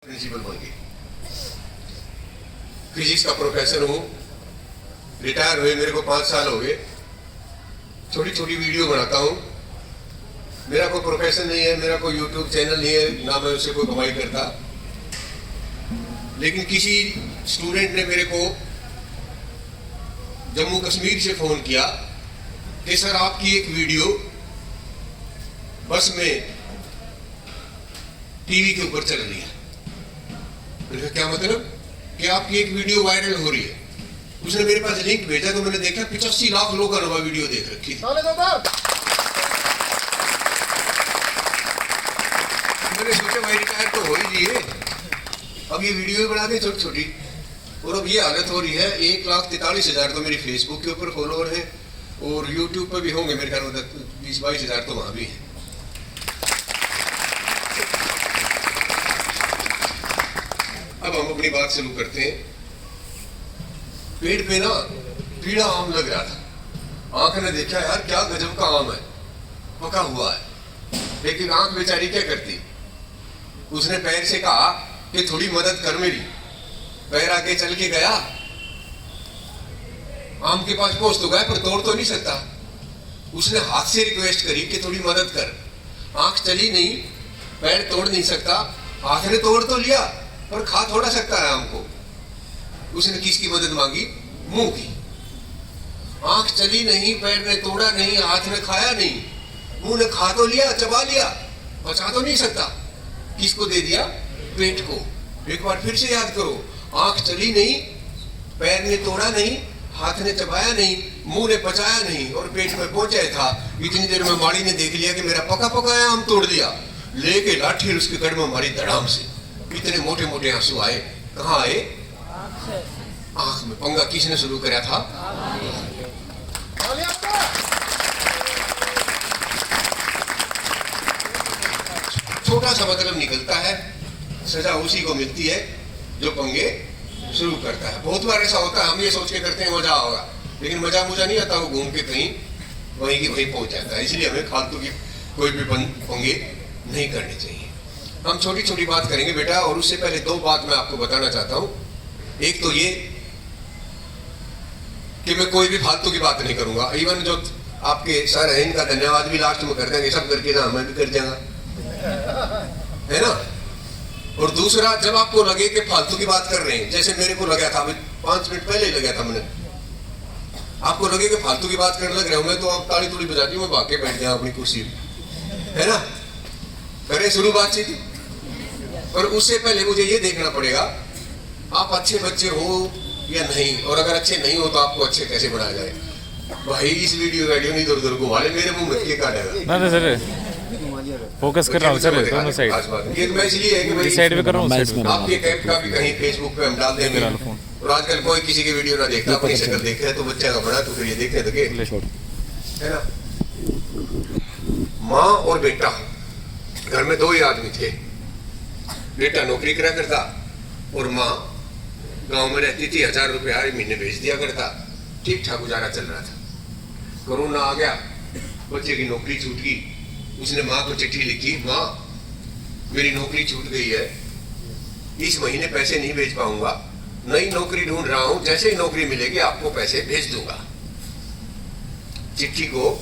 Principal बन गई। Physics का प्रोफेसर हूँ, रिटायर हुए मेरे को 5 साल हो गए। छोटी छोटी वीडियो बनाता हूँ। मेरा कोई प्रोफेशन नहीं है, मेरा कोई यूट्यूब चैनल नहीं है, ना मैं उससे कोई कमाई करता। लेकिन किसी स्टूडेंट ने मेरे को जम्मू कश्मीर से फोन किया कि सर आपकी एक वीडियो बस में टीवी के ऊपर चल रही है। मैंने क्या मतलब कि आपकी एक वीडियो वायरल हो रही है। उसने मेरे पास लिंक भेजा तो मैंने देखा 85 लाख लोगों का नवा वीडियो देख रखी थी। मैंने सोचा भाई रिटायर तो हो ही लिए, अब ये वीडियो बना दे छोटी छोटी। और अब ये हालत हो रही है। 1,43,000 तो मेरी फेसबुक के ऊपर फॉलोअर है और यूट्यूब पर भी होंगे मेरे ख्याल में 20-22 हजार तो वहां भी है। अब हम अपनी बात शुरू करते हैं। पेड़ पे ना पीला आम लग रहा था। आंख ने देखा यार क्या गजब का आम है, पका हुआ है। लेकिन आंख बेचारी क्या करती, उसने पैर से कहा कि थोड़ी मदद कर मेरी। पैर आके चल के गया, आम के पास पहुंच तो गया पर तोड़ तो नहीं सकता। उसने हाथ से रिक्वेस्ट करी कि थोड़ी मदद कर। आंख चली नहीं, पैर तोड़ नहीं सकता, हाथ ने तोड़ तो लिया पर खा थोड़ा सकता है आम को। उसने किसकी मदद मांगी? मुंह की। आंख चली नहीं, पैर ने तोड़ा नहीं, हाथ ने खाया नहीं, मुंह ने खा तो लिया, चबा लिया, पचा तो नहीं सकता। किसको दे दिया? पेट को। एक बार फिर से याद करो, आंख चली नहीं, पैर ने तोड़ा नहीं, हाथ ने चबाया नहीं, मुंह ने पचाया नहीं और पेट में पहुंचा था। इतनी देर में माड़ी ने देख लिया कि मेरा पका पकाया आम तोड़ दिया, लेके लाठी उसके कड़ में मारी धड़ाम से। इतने मोटे मोटे आंसू आए। कहाँ आए? आंख में। पंगा किसने शुरू कराया था? छोटा सा मतलब निकलता है, सजा उसी को मिलती है जो पंगे शुरू करता है। बहुत बार ऐसा होता है, हम ये सोच के करते हैं मजा होगा, लेकिन मजा मुझा नहीं आता। वो घूम के कहीं वहीं की वहीं पहुंच जाता है। इसलिए हमें फालतू की कोई भी पंगे नहीं करने चाहिए। हम छोटी छोटी बात करेंगे बेटा, और उससे पहले 2 बात मैं आपको बताना चाहता हूं। एक तो ये कि मैं कोई भी फालतू की बात नहीं करूंगा। इवन जो आपके सर है इनका धन्यवाद भी लास्ट में कर देंगे, सब करके ना मैं भी कर जाऊंगा, है ना। और दूसरा, जब आपको लगे कि फालतू की बात कर रहे हैं, जैसे मेरे को लगा था अभी 5 मिनट पहले ही लगा था मैंने, आपको लगे कि फालतू की बात करने लग रहे होंगे तो आप ताली तुड़ी बजाती मैं भाग के बैठ जाऊं अपनी कुर्सी, है ना। करें शुरू बातचीत। पर उससे पहले मुझे ये देखना पड़ेगा आप अच्छे बच्चे हो या नहीं, और अगर अच्छे नहीं हो तो आपको अच्छे कैसे बनाया जाए। भाई इस वीडियो नहीं इधर उधर घुमा ले, मेरे मुंह में ये काटेगा ना सर। फोकस कर रहा हूँ सर, दोनों साइड। ये मैं इसलिए है कि भाई साइड पे कर रहा हूँ। आपके कैप का भी कहीं फेसबुक पे हम डाल देंगे। और आजकल कोई किसी की वीडियो ना देखता, अपनी शक्ल देख रहे हैं तो बच्चा का बड़ा तो फिर ये देखने लगे, है ना। माँ और बेटा, घर में 2 ही आदमी थे। बेटा नौकरी करा करता और माँ गांव में रहती थी। 1000 रुपये हर महीने भेज दिया करता, ठीक ठाक गुजारा चल रहा था। कोरोना आ गया, बच्चे की नौकरी छूट गई। उसने माँ को चिट्ठी लिखी, माँ मेरी नौकरी छूट गई है, इस महीने पैसे नहीं भेज पाऊंगा, नई नौकरी ढूंढ रहा हूं, जैसे ही नौकरी मिलेगी आपको पैसे भेज दूंगा। चिट्ठी को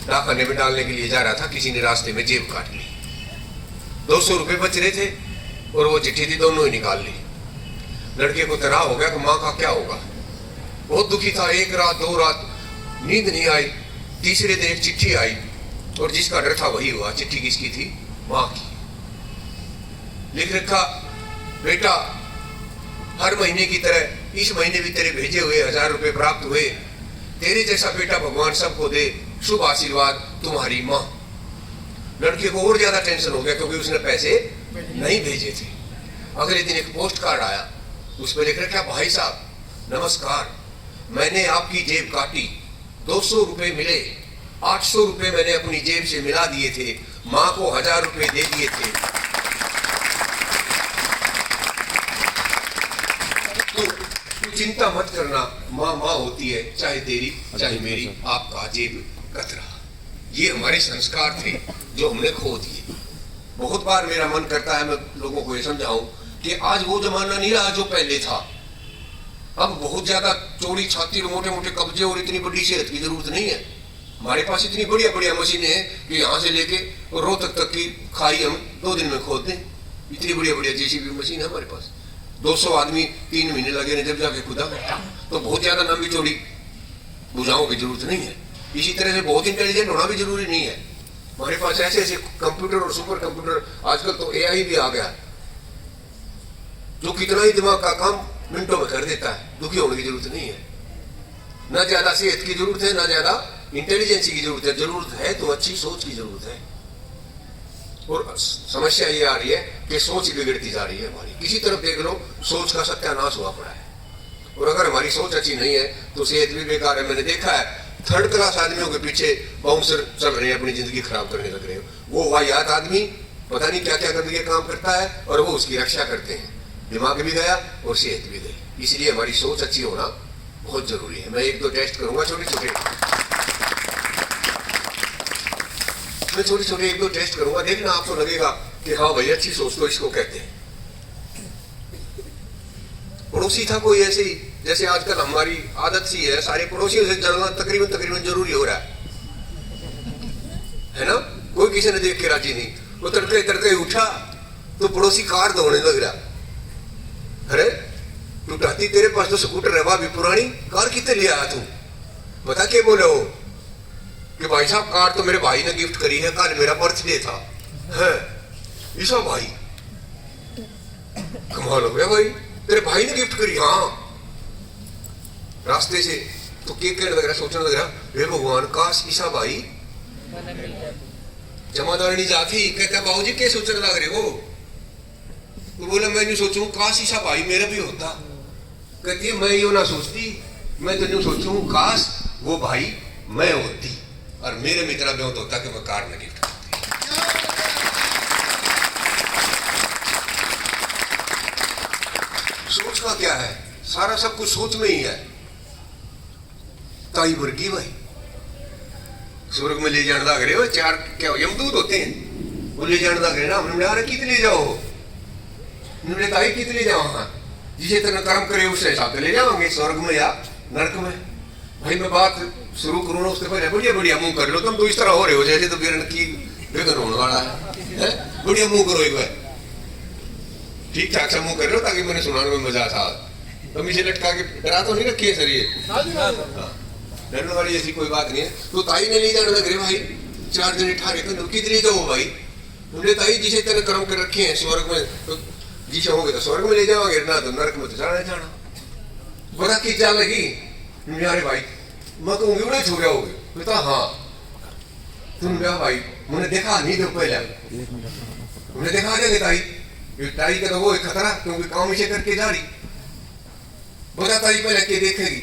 डाकखाने में डालने के लिए जा रहा था, किसी ने रास्ते में जेब काट ली। 200 रुपये बच रहे थे और वो चिट्ठी थी, दोनों ही निकाल ली। लड़के को तनाव हो गया कि माँ का क्या होगा। बहुत दुखी था। 1 रात 2 रात नींद नहीं आई। तीसरे दिन एक चिट्ठी आई और जिसका डर था वही हुआ। चिट्ठी किसकी थी? माँ की। लिख रखा, बेटा हर महीने की तरह इस महीने भी तेरे भेजे हुए 1000 रुपये प्राप्त हुए। तेरे जैसा बेटा भगवान सबको दे, शुभ आशीर्वाद तुम्हारी माँ। लड़के को और ज्यादा टेंशन हो गया क्योंकि उसने पैसे नहीं भेजे थे। अगले दिन एक पोस्ट कार्ड आया, उस पर लिख रखा, भाई साहब नमस्कार, मैंने आपकी जेब काटी, 200 रुपये मिले, 800 रुपये मैंने अपनी जेब से मिला दिए थे, माँ को 1000 रुपये दे दिए थे। तो चिंता मत करना, माँ माँ होती है, चाहे तेरी चाहे मेरी, आपका जेब कतरा। ये हमारे संस्कार थे जो हमने खो दिए। बहुत बार मेरा मन करता है मैं लोगों को ये समझाऊं कि आज वो जमाना नहीं रहा जो पहले था। अब बहुत ज्यादा चौड़ी छाती और मोटे मोटे कब्जे और इतनी बड़ी सेहत की जरूरत नहीं है। हमारे पास इतनी बढ़िया बढ़िया मशीनें हैं कि यहाँ से लेके रोहतक तक की खाई हम 2 दिन में खोद दें। इतनी बढ़िया बढ़िया जेसीबी मशीन है हमारे पास। 200 आदमी 3 महीने लगे जब जाके खुदा। तो बहुत ज्यादा लंबी चौड़ी भुजाओं की जरूरत नहीं है। इसी तरह से बहुत इंटेलिजेंट होना भी जरूरी नहीं है। हमारे पास ऐसे ऐसे कंप्यूटर और सुपर कंप्यूटर, आजकल तो एआई भी आ गया जो कितना ही दिमाग का काम मिनटों में कर देता है। दुखी होने की जरूरत नहीं है। ना ज्यादा सेहत की जरूरत है, ना ज्यादा इंटेलिजेंसी की जरूरत है। जरूरत है तो अच्छी सोच की जरूरत है। और समस्या ये आ रही है कि सोच बिगड़ती जा रही है हमारी। किसी तरफ देख लो सोच का सत्यानाश हुआ पड़ा है। और अगर हमारी सोच अच्छी नहीं है तो सेहत भी बेकार है। मैंने देखा है 3rd क्लास आदमियों के पीछे बाउंसर चल रहे हैं, अपनी जिंदगी खराब करने लग रहे हैं। वो वाहियात आदमी पता नहीं क्या क्या गंदगी काम करता है और वो उसकी रक्षा करते हैं। दिमाग भी गया और सेहत भी गई। इसलिए हमारी सोच अच्छी होना बहुत जरूरी है। मैं 1-2 टेस्ट करूंगा छोटे छोटे, मैं छोटे छोटे 1-2 टेस्ट करूंगा। देखना आपको लगेगा कि हाँ भाई अच्छी सोच तो इसको कहते हैं। पड़ोसी था कोई ऐसे ही, जैसे आजकल हमारी आदत सी है सारे पड़ोसियों से जलना तकरीबन जरूरी हो रहा है ना। कोई किसी ने देख के राजी नहीं। वो तड़के तड़के उठा तो पड़ोसी कार दौड़ने लग रहा। अरे तू टाती, तेरे पास तो स्कूटर है भाभी पुरानी, कार कितने ले आया तू? बता के बोले हो कि भाई साहब कार तो मेरे भाई ने गिफ्ट करी है, कल मेरा बर्थडे था। है ईसा भाई, कमाल हो गया भाई, तेरे भाई ने गिफ्ट करी? हाँ। रास्ते से तो केक कहने लग रहा, सोचने लग रहा हे भगवान काश ईसा भाई जमादारनी जाती। कहता बाबूजी क्या सोचने लग रहे हो? तो बोला मैं नहीं सोचूं काश ईसा भाई मेरा भी होता। कहती है मैं यो ना सोचती, मैं तो यूं सोचूं काश वो भाई मैं होती और मेरे में इतना बहुत होता कि मैं कार में गिफ्ट करती। सोच का क्या है? सारा सब कुछ सोच में ही है। ताई वर्गी भाई स्वर्ग में ले जाने लग रहे हो, 4 क्या यमदूत होते हैं, वो ले जाने लग रहे ना। हमने अरे कित ले जाओ, हमने ताई कित ले जाओ? हाँ जिसे तरह कर्म करे उससे हिसाब से ले जाओगे स्वर्ग में या नरक में। भाई मैं बात शुरू करूँ ना उसके पहले बढ़िया बढ़िया मुंह कर लो। तुम तो इस तरह हो रहे हो जैसे तो बिरन की बेगन होने वाला है। बढ़िया मुंह करो एक बार, ठीक ठाक सा मुंह कर लो ताकि मैंने सुनाने में मजा था। तुम इसे लटका के डरा तो नहीं रखी है सर? ये डरने वाली ऐसी कोई बात नहीं है। तो ताई ने ले जाने लग रहे भाई 4 जने ठारे तो कितने जाओ भाई? बोले ताई जिसे तेरे कर्म कर रखे हैं स्वर्ग में, तो जिसे होंगे तो स्वर्ग में ले जाओगे, ना तो नरक में तो जाना। बड़ा की चाल लगी। अरे भाई मैं कहूँगी उड़े छो गया होगे। कहता हाँ। तुम क्या भाई मैंने देखा नहीं तो पहले उन्हें देखा जाएगा ताई, ताई का तो वो खतरा क्योंकि काम इसे करके जा रही। बता ताई पहले के देखेगी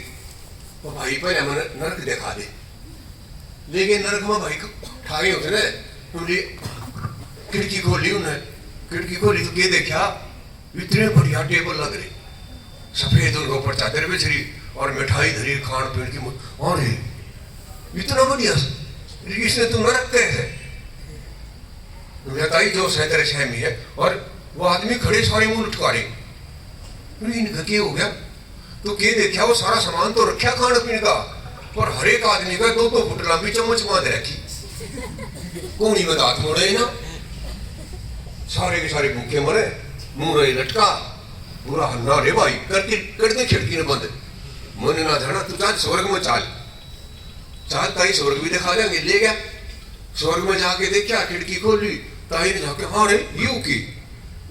तो भाई पहले मैंने नरक दिखा दे। लेकिन नरक में भाई ठाए होते ना, तुमने खिड़की खोली, उन्हें खिड़की खोली तो क्या देखा? इतने बढ़िया टेबल लग रहे, सफेद उनके ऊपर चादर बिछ रही और मिठाई धरी खान पीन की। और इतना बढ़िया इसने तुम नरक कैसे? ताई जो सैतर सहमी है और वो आदमी खड़े सारे मुंह लटका रहे। इनका क्या हो गया? तो क्या देखा? वो सारा सामान तो रखा खाने पीने का, पर हर एक आदमी का 2-2 फुट लंबी चम्मच बांध रखी, कोनी में दांत मोड़े ना। सारे के सारे भूखे मरे, मुंह रहे लटका, बुरा हन्ना रे भाई करते खिड़की ने बंद। मैंने ना जाना तू चाल स्वर्ग में चाल ताई स्वर्ग भी दिखा देंगे। ले गया स्वर्ग में जाके देखा, खिड़की खोली, ताई ने जाके हाँ रे यू की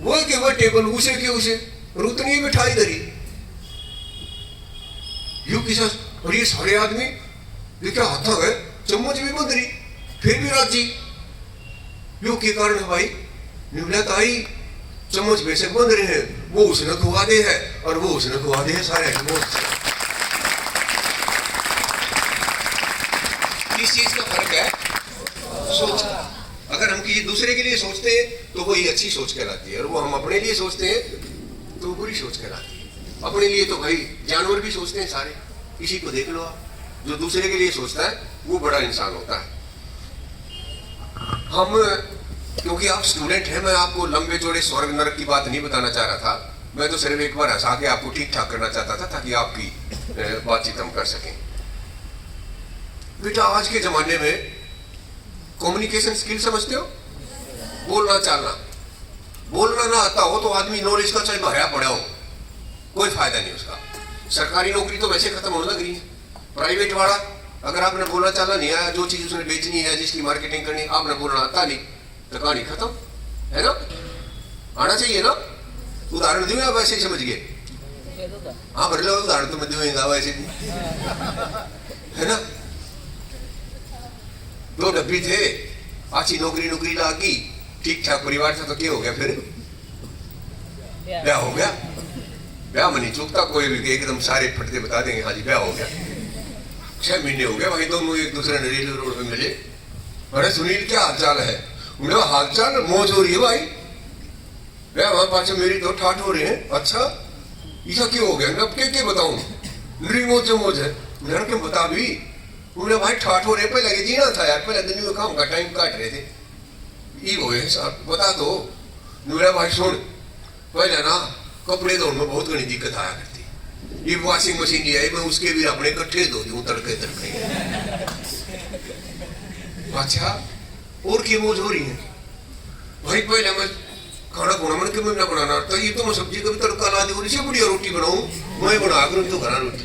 वो के वो टेबल उसे के उसे रुतनी मिठाई धरी यू की सास। और ये सारे आदमी देखा हाथा गए, चम्मच भी बंद रही, फिर भी राजी। यू के कारण भाई निवला ताई चम्मच बेशक बंद रहे हैं, वो उसने खुआ दे है और वो उसने खुआ दे है सारे। किस चीज का फर्क है? सोच। अगर हम किसी दूसरे के लिए सोचते हैं तो वही अच्छी सोच कहलाती है, और वो हम अपने लिए सोचते हैं तो बुरी सोच कहलाती है। अपने लिए तो भाई जानवर भी सोचते हैं सारे, किसी को देख लो आप, जो दूसरे के लिए सोचता है वो बड़ा इंसान होता है। हम क्योंकि आप स्टूडेंट हैं, मैं आपको लंबे चौड़े स्वर्ग नरक की बात नहीं बताना चाह रहा था। मैं तो सिर्फ एक बार हंसा के आपको ठीक ठाक करना चाहता था ताकि आपकी बातचीत हम कर सकें। बेटा आज के जमाने में कम्युनिकेशन स्किल समझते हो? बोलना चालना। बोलना ना आता हो तो आदमी नॉलेज का चाहे भरा पड़ा हो, कोई फायदा नहीं उसका। सरकारी नौकरी तो वैसे खत्म होने लग रही है। प्राइवेट वाला अगर आपने बोलना चालना नहीं आया, जो चीज उसने बेचनी है, जिसकी मार्केटिंग करनी, आपने बोलना आता नहीं तो कहानी खत्म है ना। आना चाहिए ना। उदाहरण दूं आप वैसे ही समझ गए? हाँ भर लो उदाहरण तो मैं दूंगा वैसे है ना। दो डब्बी थे, अच्छी नौकरी लागी, ठीक ठाक परिवार था, तो क्या हो गया फिर? ब्याह हो गया। ब्याह में नहीं चूकता कोई भी, एकदम सारे फटते बता देंगे हाँ जी ब्याह हो गया। 6 महीने हो गए भाई, दोनों एक दूसरे ने रेलवे रोड पे मिले। अरे सुनील क्या हालचाल है? मेरा हालचाल मौज हो रही है भाई। ब्याह वहां पास मेरी तो ठाठ हो रही है। अच्छा ऐसा क्यों हो गया? अब क्या बताऊं? मेरी मौज है। मैंने क्यों बता भी? उन्हें भाई ठाठ हो रहे, पहले जीना था यार, पहले दिन में काम का टाइम काट रहे थे। ये हो गए साहब बता दो। मेरा भाई सुन, पहले ना कपड़े धोने में बहुत घनी दिक्कत आया करती। ये वॉशिंग मशीन लिया है, मैं उसके भी अपने इकट्ठे धो दूं तड़के। अच्छा और क्या मौज हो रही है भाई? पहले मैं खाना मन के ना बनाना तो ये तो मैं सब्जी का भी तड़का ला दी, इससे बढ़िया रोटी बनाऊं मैं बना कर तो घर रोटी।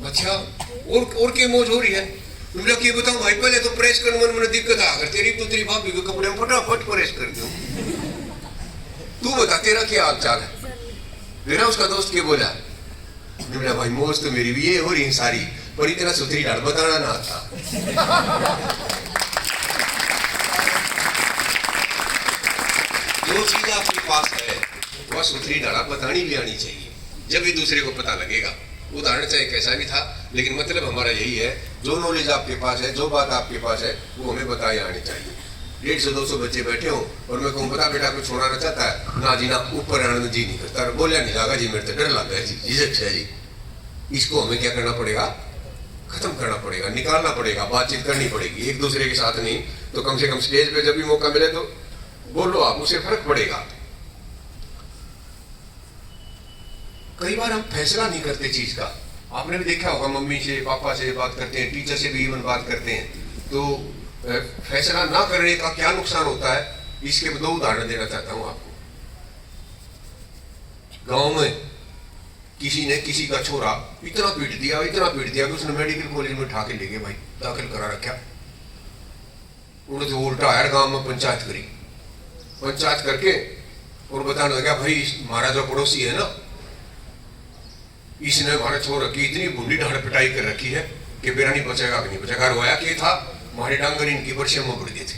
अच्छा और क्या मौज हो रही है? तुमने क्या बताऊं भाई? पहले तो प्रेस करने में दिक्कत आ, अगर तेरी पुत्री भाभी के कपड़े में फटाफट प्रेस कर दूं। तू बता तेरा क्या हाल चाल है? मेरा उसका दोस्त क्या बोला? बोला भाई मौज तो मेरी भी ये हो रही है सारी, पर इतना सुथरी डाल बताना ना आता। जो चीज आपके पास है वह सुथरी डाला बतानी भी आनी चाहिए, जब भी दूसरे को पता लगेगा। उदाहरण चाहे कैसा भी था, लेकिन मतलब हमारा यही है, जो नॉलेज आपके पास है, जो बात आपके पास है, वो हमें बताई आनी चाहिए। 150-200 बच्चे बैठे हो और मैं कहूँ बता बेटा को छोड़ाना चाहता है ना जी, ना ऊपर आना जी नहीं करता, बोलिया नहीं जाएगा जी, मेरे तो डर लग गया जी, झिझक है जी। इसको हमें क्या करना पड़ेगा? खत्म करना पड़ेगा, निकालना पड़ेगा, बातचीत करनी पड़ेगी एक दूसरे के साथ। नहीं तो कम से कम स्टेज पे जब भी मौका मिले तो बोलो आप, उससे फर्क पड़ेगा। कई बार हम फैसला नहीं करते चीज का। आपने भी देखा होगा, मम्मी से पापा से बात करते हैं, टीचर से भी इवन बात करते हैं, तो फैसला ना करने का क्या नुकसान होता है, इसके 2 उदाहरण देना चाहता हूं आपको। गांव में किसी ने किसी का छोरा इतना पीट दिया कि उसने मेडिकल कॉलेज में उठा के ले गए भाई, दाखिल करा रखा। उन्होंने तो उल्टा यार गांव में पंचायत करी, पंचायत करके और बताने लगा भाई हमारा जो पड़ोसी है ना, इसने हमारे छोरे की इतनी बुंडी ढाड़ पिटाई कर रखी है कि बेरा नहीं बचेगा कि नहीं बचेगा। रोया क्या था? हमारे डांगर इनकी बरसे में बढ़ गए थे,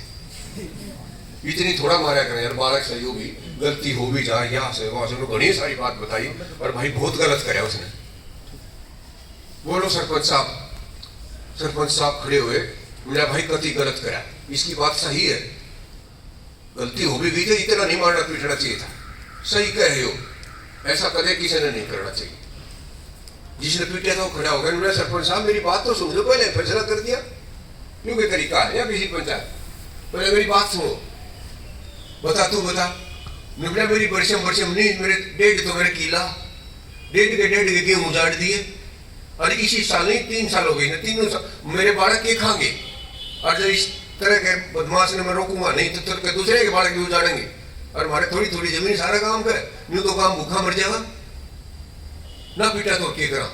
इतनी थोड़ा मारा करें यार, बालक सहयोगी गलती हो भी जाए यहाँ से वहां से, घनी सारी बात बताई और भाई बहुत गलत करे उसने। बोलो सरपंच साहब खड़े हुए, मेरा भाई कति गलत करा, इसकी बात सही है, गलती हो भी गई थी, इतना नहीं मारना पीटना चाहिए था, सही कह रहे हो, ऐसा कदे किसी ने नहीं करना चाहिए। जिसने पीटा था वो खड़ा हो गया, मेरा सरपंच साहब मेरी बात तो सुन लो, पहले फैसला कर दिया, क्यों कोई तरीका है या किसी पंचायत? पहले मेरी बात सुनो, बता तू बता। निकला मेरी बरसम नहीं, मेरे 1.5 तो मेरे किला, 1.5 के गेहूं उजाड़ दिए, और इसी साल नहीं 3 साल हो गए ना, 3 साल मेरे बालक के खाएंगे, और जब इस तरह के बदमाश ने मैं रोकूंगा नहीं तो दूसरे के बालक भी उजाड़ेंगे, और हमारे थोड़ी थोड़ी जमीन सारा काम करे, यूं तो काम भूखा मर जाएगा ना। पीटा तो क्या करा?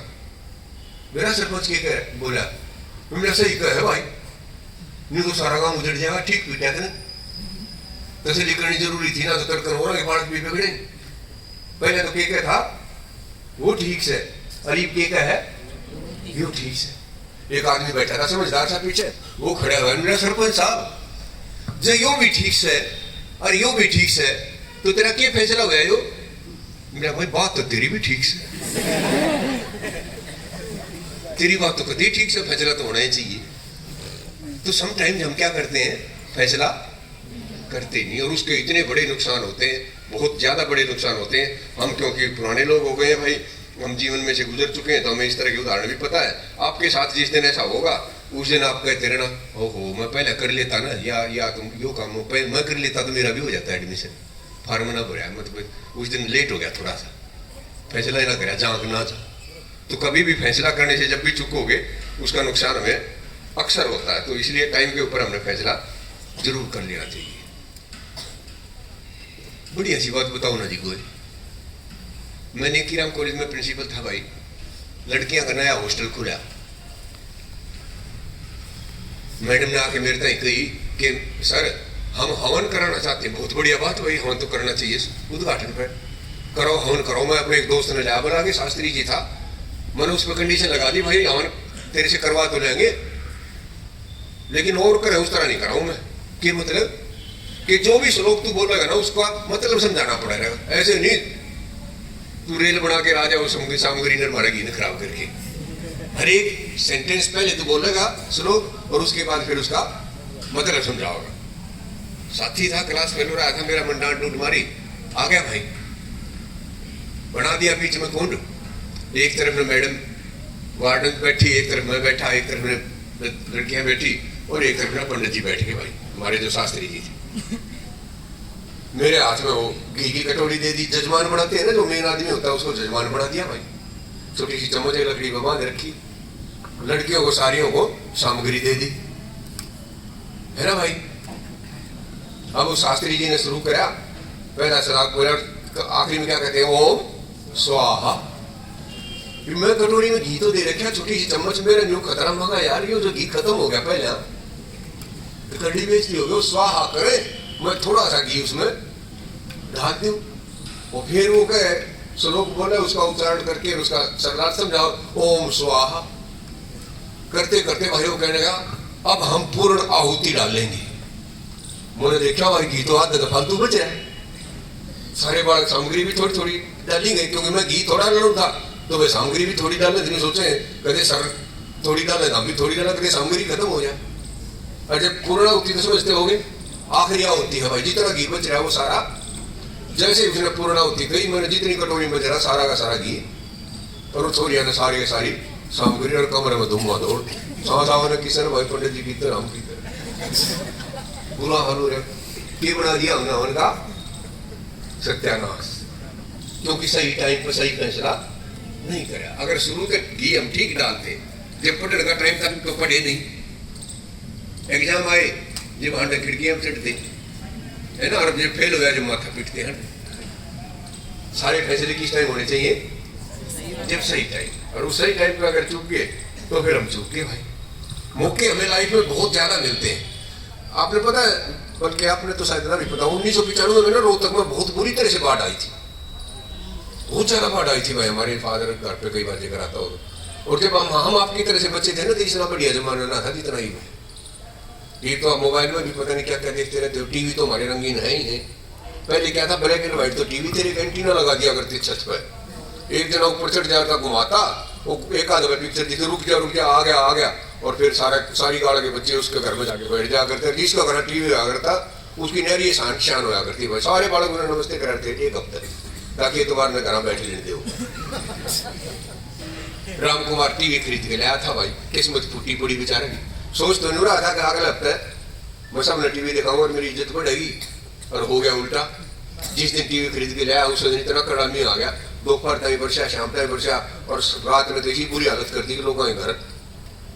मेरा सरपंच क्या कह बोला, तुमने सही कहा भाई, नहीं तो सारा काम उजड़ जाएगा, ठीक पीटा था ना, तसली करनी जरूरी थी ना, तो तड़कर हो रहा बालक भी बिगड़े। पहले तो क्या था वो ठीक से, अरीब क्या है यो ठीक से। एक आदमी बैठा था समझदार सा पीछे, वो खड़ा हुआ, मेरा सरपंच साहब जो यो भी ठीक से और यो भी ठीक से, तो तेरा क्या फैसला हुआ यो? मेरा भाई बात तो तेरी भी ठीक से, तेरी बात तो कभी ठीक से, फैसला तो होना ही चाहिए। तो समटाइम्स हम क्या करते हैं, फैसला करते नहीं, और उसके इतने बड़े नुकसान होते हैं, बहुत ज्यादा बड़े नुकसान होते हैं। हम क्योंकि पुराने लोग हो गए हैं भाई, हम जीवन में से गुजर चुके हैं, तो हमें इस तरह के उदाहरण भी पता है। आपके साथ जिस दिन ऐसा होगा उस दिन आप कहते रहना ओहो मैं पहले कर लेता ना, या तुम यो काम मैं कर लेता तो मेरा भी हो जाता एडमिशन, फार्म ना भरा, मतलब उस दिन लेट हो गया थोड़ा सा, फैसला ही ना करा जांक ना जा। तो कभी भी फैसला करने से जब भी चुकोगे उसका नुकसान हमें अक्सर होता है, तो इसलिए टाइम के ऊपर हमने फैसला जरूर कर लेना चाहिए। बड़ी ऐसी बात बताओ ना जी कोई, मैं नेकीराम कॉलेज में प्रिंसिपल था भाई, लड़कियां का नया हॉस्टल खुला, मैडम ने आके मेरे तक कही कि सर हम हवन कराना चाहते हैं। बहुत बढ़िया बात भाई, हवन तो करना चाहिए, उद्घाटन पर करो हवन करो। मैं अपने एक दोस्त ने लाया, बोला कि शास्त्री जी था, मैंने उस पर कंडीशन लगा दी भाई हवन तेरे से करवा तो लेंगे लेकिन और करे उस तरह नहीं कराऊं मैं, कि मतलब कि जो भी श्लोक तू बोलेगा ना उसका मतलब समझाना पड़ेगा, ऐसे नहीं तू रेल बना के आ जाओ सामग्री ने मारेगी ना खराब करके। हर एक सेंटेंस पहले तू बोलेगा श्लोक और उसके बाद फिर उसका मतलब समझाओगा। साथी था, क्लास फेल हो रहा था मेरा, मन डांट डूट मारी, आ गया भाई, बना दिया बीच में कुंड, एक तरफ में मैडम वार्डन बैठी, एक तरफ मैं बैठा, एक तरफ में लड़कियां बैठी और एक तरफ में पंडित जी बैठ के भाई हमारे जो शास्त्री जी थे। मेरे हाथ में वो घी की कटोरी दे दी, जजमान बनाते हैं ना जो मेन आदमी होता है उसको जजमान बना दिया भाई, छोटी सी चम्मच लकड़ी में बांध रखी, लड़कियों को सारियों को सामग्री दे दी, है ना भाई। अब उस शास्त्री जी ने शुरू करा, पहला श्राद्ध बोला, आखिरी में क्या कहते हैं ओम स्वाहा। फिर मैं कटोरी में घी तो दे रखा, छोटी सी चम्मच, मेरा न्यू खतरा मंगा यार ये जो घी खत्म हो गया, पहले तो कड़ी बेचती हो गई, स्वाहा करे, मैं थोड़ा सा घी उसमें ढाल दूं, और फिर वो कहे श्लोक बोले, उसका उच्चारण करके उसका शब्दार्थ समझाओ, ओम स्वाहा। करते करते भाई वो कहने लगा अब हम पूर्ण आहुति डालेंगे। मैंने देखा भाई घी तो आधा फालतू बच रहा है, सारे बाल सामग्री भी थोड़ी थोड़ी डाली गई, क्योंकि मैं घी थोड़ा डालू था तो वे सामग्री भी थोड़ी डालने दिन सोचे कदे सर थोड़ी डाले हम भी थोड़ी डाला, कदे सामग्री खत्म हो जाए। और जब पूर्ण आहुति तो समझते हो गए, आखिरी आहुति है भाई, जितना घी बच रहा है वो सारा, जैसे उसने पूर्ण आहुति कही, मैंने जितनी कटोरी में जरा सारा का सारा घी और छोरिया ने सारी की सारी सामग्री और कमरे में धुआं दौड़ सावन किशन भाई पंडित जी की तरह हम की तरह बुरा हाल हो रहा, बना दिया हमने हवन का सत्यानाश, क्योंकि सही टाइम पर सही फैसला नहीं करा। अगर शुरू के घी हम ठीक डालते, जब पढ़ने का टाइम था तो पढ़े नहीं, एग्जाम आए जब हांडे खिड़कियां चढ़ते है ना, और जब फेल हो गया जब माथा पीटते हैं। सारे फैसले किस टाइम होने चाहिए, जब सही टाइम, और उस सही टाइम पे अगर चूक गए तो फिर हम चूक गए भाई। मौके हमें लाइफ में बहुत ज्यादा मिलते हैं, आपने पता है, बल्कि आपने तो शायद ना भी पता, 1995 में ना रोहतक में बहुत बुरी तरह से बाढ़ आई थी, बहुत ज्यादा बाढ़ आई थी भाई, हमारे फादर घर पे कई बार जिक्र आता हो। और जब हम आपकी तरह से बच्चे थे ना तो इतना बढ़िया जमाना ना था जितना ही है। ये तो आप मोबाइल में भी पता नहीं क्या क्या देखते रहते हो, टीवी तो हमारे रंगीन है ही है। पहले क्या था, ब्लैक एंड व्हाइट, तो टीवी तेरे एंटीना लगा दिया करते छत पर, एक जना ऊपर चढ़ जाता घुमाता, वो एक आध पिक्चर दिखे, रुक जा आ गया, और फिर सारी गाड़ के बच्चे उसके घर में जाके बैठ जा करते, जिसका घर टीवी आ करता उसकी नहरी शान होया करती भाई, सारे बालक उन्हें नमस्ते कराते एक हफ्ते, ताकि एतवार में घर बैठ लेने दो। राम कुमार टीवी खरीद के लाया था भाई, किस्मत फूटी पड़ी बेचारे की, सोच तो नहीं रहा था कि अगला हफ्ते मैं सामने टीवी दिखाऊंगा और मेरी इज्जत बढ़ेगी, और हो गया उल्टा। जिस दिन टीवी खरीद के लाया उस दिन इतना कड़ा नहीं आ गया, दोपहर तक वर्षा, शाम तक वर्षा, और रात में तो इसी बुरी हालत कर दी कि लोगों के घर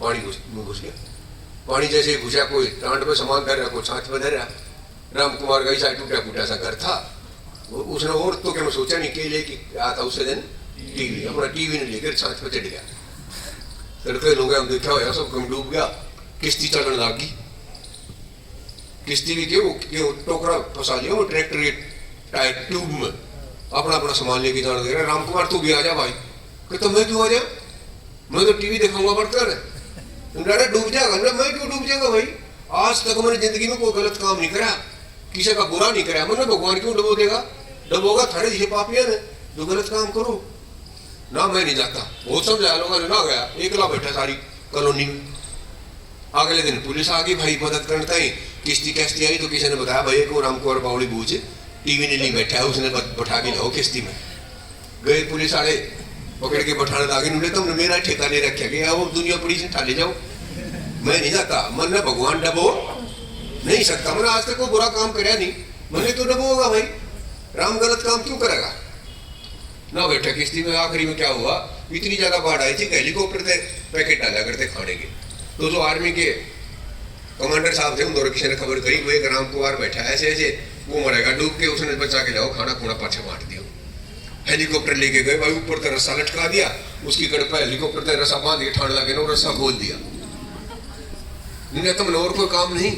पानी घुस गया। पानी जैसे घुसा, कोई टांड में सामान धर रहा, कोई छाछ में धर रहा। राम कुमार का ऐसा टूटा फूटा सा घर था, उसने और तो क्या मैं सोचा नहीं कि लेके आता उस दिन टीवी, अपना टीवी ने लेकर छाछ पे चढ़ गया। तड़के लोग हम देखा हुआ सब कम डूब गया, किश्ती चलने लगी, किश्ती भी क्यों टोकरा फंसा लिया वो ट्रैक्टर के टायर ट्यूब में, अपना अपना सामान लेके जाना दे रहा। राम कुमार तू भी आ जा भाई, कहता मैं क्यों आ जा, मैं तो टीवी देखूंगा बढ़कर डूब जाएगा ना, मैं क्यों डूब जाएगा भाई, आज तक मैंने जिंदगी में कोई गलत काम नहीं करा, किसी का बुरा नहीं करा, मैंने भगवान क्यों डुबो देगा, डबोगा थारे जैसे पापिया ने जो गलत काम करो ना, मैं नहीं जाता। बहुत समझाया लोगों ने, ना गया, एकला बैठा सारी कॉलोनी में। अगले दिन पुलिस आ गई भाई मदद करता ही, किश्ती कैश्ती आई तो किसी ने बताया भाई को राम कुमार बावली बूझ टीवी ने नहीं बैठा है, उसने बैठा के लाओ किश्ती में। गए पुलिस वाले पकड़ के बैठाने लगे, तुमने मेरा ठेका ले रखा गया, वो दुनिया पड़ी से ठाले जाओ, मैं नहीं जाता, मन में भगवान डबो नहीं सकता। मैंने आज तक कोई बुरा काम कराया नहीं, मैंने क्यों डबो होगा भाई? राम गलत काम क्यों करेगा ना बेटा। किश्ती में आखिरी में क्या हुआ, इतनी ज्यादा बाढ़ आई थी कि हेलीकॉप्टर से पैकेट डाला करते खाने के। तो जो आर्मी के कमांडर साहब थे, उन दोनों किसी ने खबर करी, वो एक राम कुमार बैठा ऐसे ऐसे, वो मरेगा डूब के, उसने बचा के लाओ, खाना खूना पाछे बांट दिया। हेलीकॉप्टर लेके गए भाई, ऊपर तक रस्सा लटका दिया, उसकी कड़पा हेलीकॉप्टर तक रस्सा बांध के ठाण लगे ना, रस्सा खोल दिया। तुमने और कोई काम नहीं,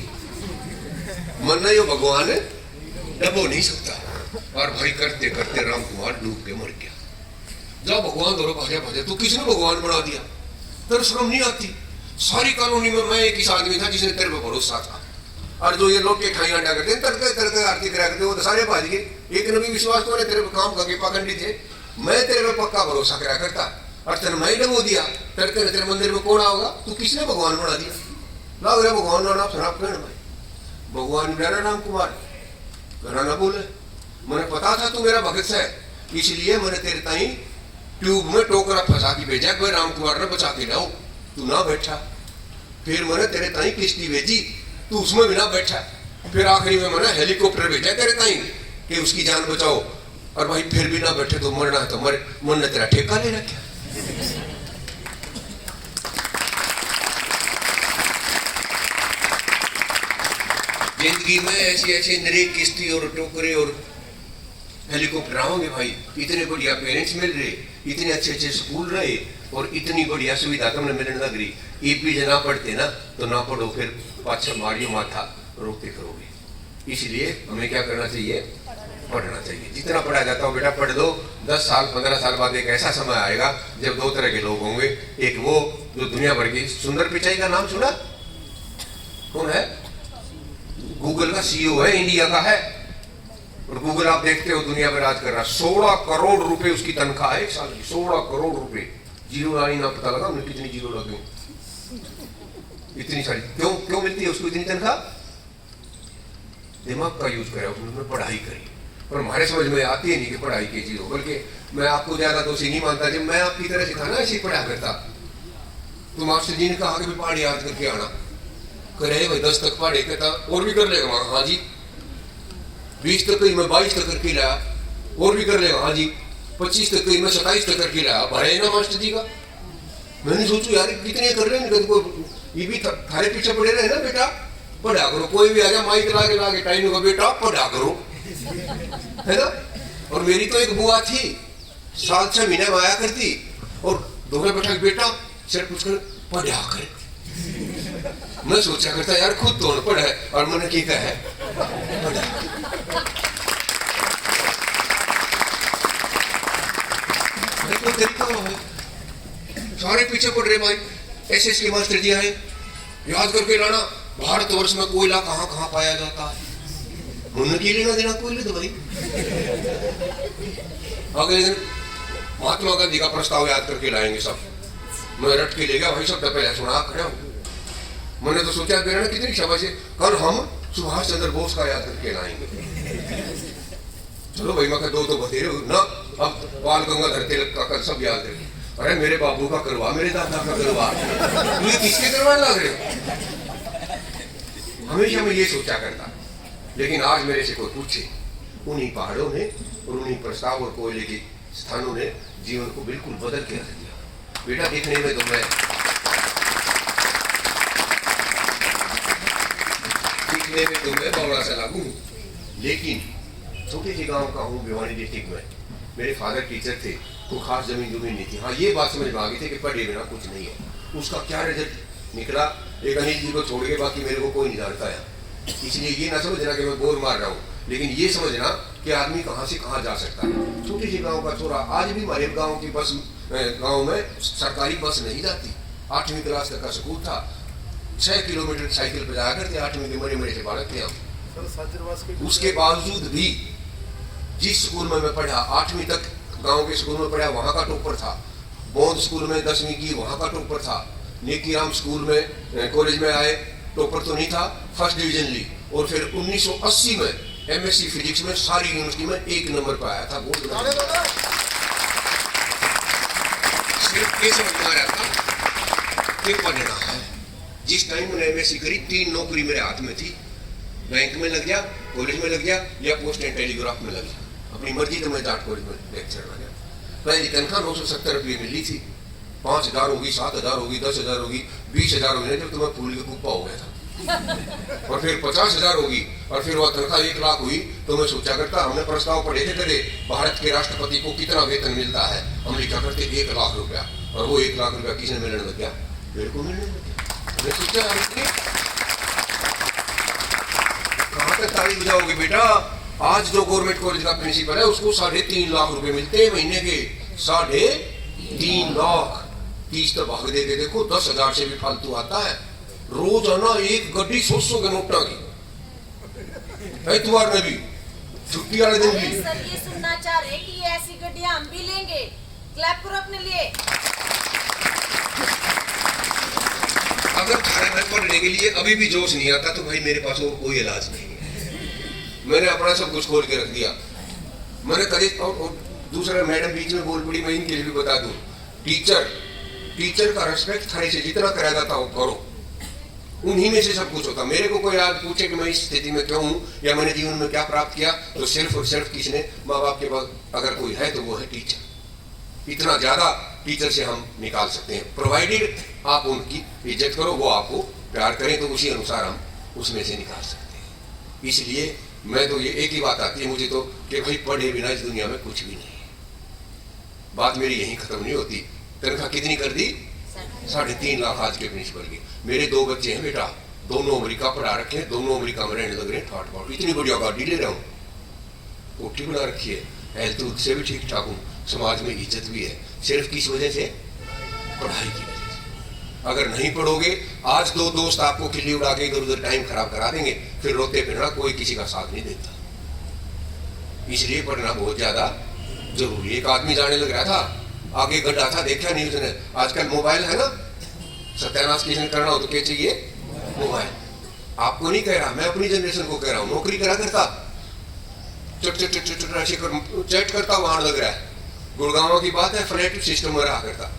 मरना यो भगवान है, डबो नहीं सकता। और भाई करते करते राम कुमार डूब के मर गया। जब भगवान दोनों भागे भागे, तो किसने भगवान बना दिया? तेरे शर्म नहीं आती? सारी कॉलोनी में मैं एक ही आदमी था जिसने तेरे पे भरोसा था, और जो ये लोग के खाई अंडा करते तड़के तड़के आरती करा करते, वो तो सारे भाज गए। एक ने भी विश्वास तो तेरे पे काम करके पाखंडी थे, मैं तेरे पे पक्का भरोसा करा करता, और तेरे मैं डबो दिया। तड़के तेरे मंदिर में कौन आओगा? तू किसने भगवान बना दिया? लाग रहा भगवान ना शराब कहना भाई, भगवान मेरा राम कुमार मेरा ना बोले। मैंने पता था तू मेरा भगत है, इसलिए मैंने तेरे ताई ट्यूब में टोकरा फंसा के भेजा, कोई राम कुमार ने बचा के लाओ, तू ना बैठा। फिर मैंने तेरे ताई किश्ती भेजी, तू उसमें भी ना बैठा। फिर आखिरी में मैंने हेलीकॉप्टर भेजा तेरे ताई कि उसकी जान बचाओ, और भाई फिर भी ना बैठे तो मरना है तो मर, मन ने तेरा ठेका ले रखा। जिंदगी में ऐसी ऐसी नई किश्ती और टोकरे और हेलीकॉप्टर होंगे भाई। इतने बढ़िया पेरेंट्स मिल रहे, इतने अच्छे अच्छे स्कूल रहे, और इतनी बढ़िया सुविधा तुमने मिलने लग रही। ईपी जना पढ़ते ना तो ना पढ़ो, फिर पाछा मारियो माथा रोकते करोगे। इसलिए हमें क्या करना चाहिए? पढ़ना चाहिए। जितना पढ़ा जाता हो बेटा पढ़ लो। 10 साल 15 साल बाद एक ऐसा समय आएगा जब दो तरह के लोग होंगे। एक वो जो दुनिया भर की, सुंदर पिचाई का नाम सुना? कौन है? गूगल का सीईओ है, इंडिया का है, और गूगल आप देखते हो दुनिया में राज कर रहा। 16 करोड़ रुपए उसकी तनख्वाह है एक साल की, 16 करोड़ रुपए। जीरो लाइन ना पता लगा उन्हें कितनी जीरो लगे, इतनी सारी क्यों मिलती है उसको इतनी तनख्वाह? दिमाग का यूज करा उसने, पढ़ाई करी। पर हमारे समझ में आती है नहीं कि पढ़ाई की चीज हो। बल्कि मैं आपको ज्यादा दोषी नहीं मानता, जब मैं आपकी तरह से था ना ऐसे पढ़ा करता, तो मास्टर जी ने कहा कि पहाड़ी याद करके आना, करे भाई 10 तक पढ़े कहता और भी कर लेगा। हाँ जी। 20 तक मैं 22 तक करके लाया, और भी कर लेगा। हाँ जी। 25 तक मैं 27 तक करके लाया, भरे ना मास्टर जी का। मैंने सोचू यार कितने कर रहे हैं, ये भी थारे पीछे पड़े रहे ना बेटा, पढ़ा करो। कोई भी आ जाए माइक लागे टाइम का, बेटा पढ़ा करो, है ना। और मेरी तो एक बुआ थी, 7-6 महीने में आया करती, और दोनों बैठा बेटा सर पूछ कर पढ़ा कर। मैं सोचा करता यार खुद तो पढ़ा है, और मैंने क्या कहा है कोई तरीका है। सारे पीछे पड़ रहे भाई। एसएस के मास्टर जी आए, याद करके लाना भारतवर्ष में कोयला कहाँ कहाँ पाया जाता है। उन्होंने की लेना देना कोयले तो भाई। अगले दिन महात्मा गांधी का प्रस्ताव याद करके लाएंगे सब। मैं रट के ले गया भाई, सब पहले सुना खड़े। मैंने तो सोचा कितनी शाबाश है, कल हम सुभाष चंद्र बोस का याद करके लाएंगे। चलो भाई मैं दो तो बतेरे ना, अब बाल गंगाधर तिलक का कर सब याद करके। अरे मेरे बाबू का करवा, मेरे दादा का करवा, मुझे किसके करवाने लग रहे हो? हमेशा मैं ये सोचा करता। लेकिन आज मेरे से कोई पूछे, उन्हीं पहाड़ों ने और उन्हीं प्रस्ताव और कोयले के स्थानों ने जीवन को बिल्कुल बदल के रख दिया। बेटा देखने में तो मैं बड़ा सा लागू, लेकिन छोटे से गांव का हूँ, भिवानी डिस्ट्रिक्ट में। मेरे फादर टीचर थे, कोई खास जमीन नहीं थी। हाँ ये बात समझ में आ गई थी कि पढ़े बिना कुछ नहीं है। उसका क्या रिजल्ट निकला, एक अनिल जी को छोड़ के बाकी मेरे को कोई नहीं जानता है। इसलिए ये ना समझना कि मैं बोर मार रहा हूँ, लेकिन ये समझना कि आदमी कहाँ से कहाँ जा सकता है। छोटे से गाँव का छोरा, आज भी हमारे गाँव की बस, गाँव में सरकारी बस नहीं जाती। 8वीं क्लास तक का स्कूल था, 6 किलोमीटर साइकिल पर जाया करते, 8वीं के मरे से बालक थे हम। उसके बावजूद भी जिस स्कूल में मैं पढ़ा, 8वीं तक गांव के स्कूल में पढ़ा, वहां का टॉपर था। बौद्ध स्कूल में 10वीं की, वहां का टॉपर था। नेकीराम स्कूल में कॉलेज में आए, टॉपर तो नहीं था, फर्स्ट डिवीजन ली। और फिर 1980 में एमएससी फिजिक्स में सारी यूनिवर्सिटी में 1 नंबर पर आया था, गोल्ड मेडल। सिर्फ ये समझ में आ रहा था कि पढ़ना है, जिस टाइम मैंने एमएससी करी 3 नौकरी मेरे हाथ में थी, बैंक में लग जा, कॉलेज में लग जा या पोस्ट एंड टेलीग्राफ में लग जा, अपनी मर्जी तो मैं जाट कॉलेज में लेक्चर बन गया। पहली तनख्वाह 970 रुपये मिली थी, 5000 होगी, 7000 होगी, 10,000 होगी, 20,000 होगी, जब तो मैं फूल के कुप्पा हो गया था। और फिर 50,000 होगी और फिर वह तनख्वाह 1 लाख हुई तो मैं सोचा करता, हमने प्रस्ताव पढ़े थे कदे भारत के राष्ट्रपति को कितना वेतन मिलता है, हम लिखा करते 1 लाख रुपया, और वो 1 लाख रुपया किसने मिलने लग गया, मेरे को मिलने लग गया। मैं सोचा कहाँ तक तारीफ बजाओगे बेटा, आज जो गवर्नमेंट कॉलेज का प्रिंसिपल है उसको 3.5 लाख रुपए मिलते हैं महीने के, 3.5 लाख। 30 तो भाग दे के देखो, 10,000 से भी फालतू आता है। रोजाना एक गड्डी 100 के नोटा की, इतवार में भी, छुट्टी वाले दिन भी। सर ये सुनना चाह रहे कि ये ऐसी गड्डियां हम भी लेंगे, क्लैप करो अपने लिए। अगर थाने में पढ़ने के लिए अभी भी जोश नहीं आता तो भाई मेरे पास और कोई इलाज नहीं है। मैंने अपना सब कुछ खोल के रख दिया। मैंने कभी दूसरा मैडम बीच में बोल पड़ी, मैं इनके लिए भी बता दूं, टीचर का रिस्पेक्ट थाने से जितना कराया जाता हो करो, उन्हीं में से सब कुछ होता। मेरे को कोई आज पूछे कि मैं इस स्थिति में क्यों हूँ या मैंने जीवन में क्या प्राप्त किया, तो सिर्फ और सिर्फ किसने, माँ बाप के पास अगर कोई है तो वो है टीचर। इतना ज्यादा टीचर से हम निकाल सकते हैं, प्रोवाइडेड आप उनकी इज्जत करो, वो आपको प्यार करें, तो उसी अनुसार हम उसमें से निकाल सकते हैं। इसलिए मैं तो ये एक ही बात आती है मुझे तो कि भाई पढ़े बिना इस दुनिया में कुछ भी नहीं है। बात मेरी यहीं खत्म नहीं होती। तनख्वाह कितनी कर दी, 3.5 लाख आज के प्रिंसिपल की। मेरे 2 बच्चे हैं बेटा, दोनों अमेरिका पढ़ा रखे हैं, दोनों अमेरिका में रहने लग रहे हैं, ठाट बाट। इतनी बढ़िया गाड़ी ले रहा हूँ, कोठी बना रखी है, हेल्थ से भी ठीक ठाक हूँ, समाज में इज्जत भी है, सिर्फ किस वजह से, पढ़ाई की वजह से। अगर नहीं पढ़ोगे, आज 2 दोस्त आपको खिल्ली उड़ा के इधर उधर टाइम खराब करा देंगे, फिर रोते फिरना, कोई किसी का साथ नहीं देता। इसलिए पढ़ना बहुत ज्यादा जरूरी। एक आदमी जाने लग रहा था, आगे गड्ढा था, देखा नहीं उसने। आजकल मोबाइल है ना, सत्यानाश किसी ने करना हो तो क्या चाहिए, मोबाइल। आपको नहीं कह रहा, मैं अपनी जनरेशन को कह रहा हूँ, नौकरी करा करता, चैट करता वहां लग रहा है। गुड़गांव की बात है, फ्लैट सिस्टम में रहा करता,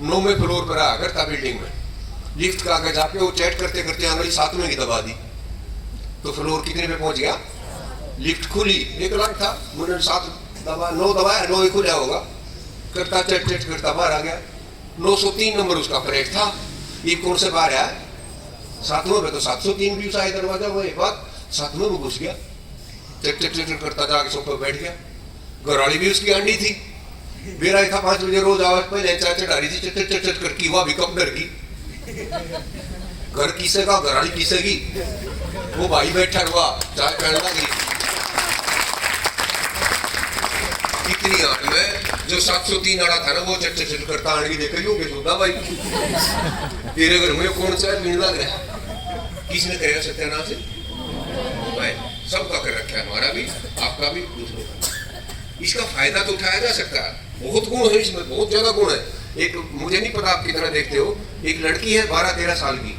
9वें फ्लोर पर रहा करता बिल्डिंग में। लिफ्ट का आगे जाके वो चैट करते करते आंगली 7वें की दबा दी, तो फ्लोर कितने पे पहुंच गया, लिफ्ट खुली, 1 लाख था, मुझे 7 दबा, 9 दबाया, 9 ही खुला होगा, करता चट चट करता बाहर आ गया। 903 नंबर उसका फ्लैट था, ये कौन से बाहर आया, 7वें में, तो 703 भी उसा दरवाजा, वो एक बात 7वें में घुस गया, चट चट चट करता जाके सोफे बैठ गया। घरवाली भी उसकी अंडी थी, बेरा था 5 बजे रोज आवाज पहले चाय चढ़ा रही थी, चट चट चट करके, वह भी कब डर की, घर किसे का, घरवाली किसे की, वो भाई बैठा हुआ चाय पहन लगी। इतनी आंट में जो 703 आड़ा था ना, वो चट चट चट करता आंट की देख रही होगी, सोदा भाई तेरे घर में कौन सा पीने लग रहा है, किसने करेगा सत्यानाश से, भाई सबका कर रखा है, हमारा भी, आपका भी, दूसरों का। इसका फायदा तो उठाया जा सकता है, बहुत गुण है इसमें, बहुत ज्यादा गुण है। एक मुझे नहीं पता आप कितना देखते हो, एक लड़की है 12-13 साल की,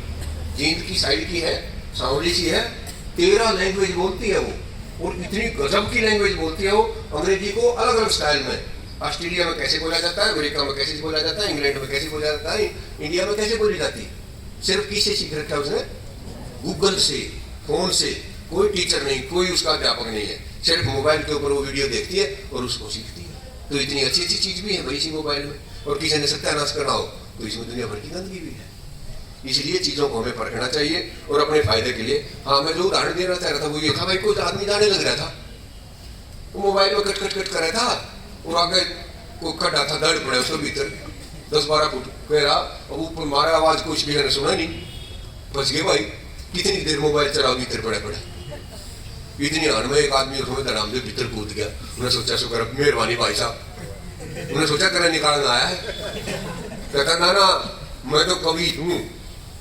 जींद की साइड की है, सांवली सी है, 13 लैंग्वेज बोलती है वो, और इतनी गजब की लैंग्वेज बोलती है वो, अंग्रेजी को अलग अलग स्टाइल में। ऑस्ट्रेलिया में कैसे बोला जाता है, अमेरिका में कैसे बोला जाता है, इंग्लैंड में कैसे बोला जाता है, इंडिया में कैसे बोली जाती है। सिर्फ किससे सीख रखा है उसने, गूगल से, फोन से। कोई टीचर नहीं, कोई उसका अध्यापक नहीं है, सिर्फ मोबाइल के ऊपर वो वीडियो देखती है और उसको सीखती है। तो इतनी अच्छी अच्छी चीज भी है भाई इसी मोबाइल में, और किसी ने सत्यानाश करना हो तो इसमें दुनिया भर की गंदगी भी है। इसलिए चीजों को हमें परखना चाहिए और अपने फायदे के लिए। हाँ, मैं जो उदाहरण देना चाह रहा था वो ये था, भाई कोई आदमी जाने लग रहा था, वो मोबाइल में कट कट कट कर रहा था, और आगे वो खड्डा था, दर्द पड़े उसके भीतर 10-12 फुट, कह रहा, अब ऊपर मारा, आवाज कुछ भी सुना नहीं, बच गए भाई। कितनी देर मोबाइल चलाओ, भीतर पड़े पड़े। इतनी हार में एक आदमी उसमें धड़ाम से भीतर कूद गया। उन्हें सोचा शुक्र, मेहरबानी भाई साहब, उन्हें सोचा तेरा निकालना आया है। कहता ना ना, मैं तो कवि हूँ,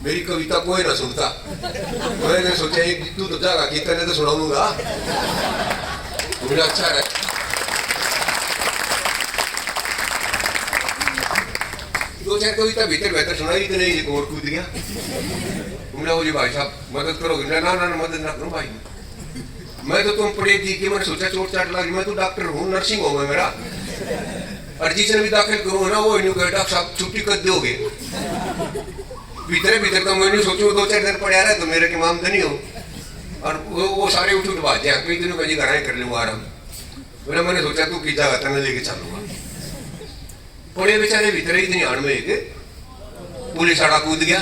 मेरी कविता कोई ना सुनता। मैंने सोचा एक तू तो जागा कि तेने तो सुनाऊंगा, मुझे अच्छा है। दो चार कविता भीतर बेहतर सुनाई तो नहीं, और कूद गया। उन्हें वो जी भाई साहब मदद करोगे? ना ना ना, मदद ना करो भाई, मैं तो तुम पढ़े जी के, मैंने सोचा चोट चाट लगी, मैं तो डॉक्टर हूँ, नर्सिंग होम है मेरा, अर्जी से भी दाखिल करूँ ना, वो डॉक्टर साहब छुट्टी कर दोगे। भीतर भीतर तो मैंने सोचो 2-4 दिन पड़ा रहा तो मेरे के माम नहीं हो और वो सारे उठ बात जाए कई दिनों कहीं घर कर लूँगा आराम। बोला मैंने सोचा तू की जगह तक लेके चलूंगा। पड़े बेचारे भीतर ही ध्यान में एक पुलिस आड़ा कूद गया।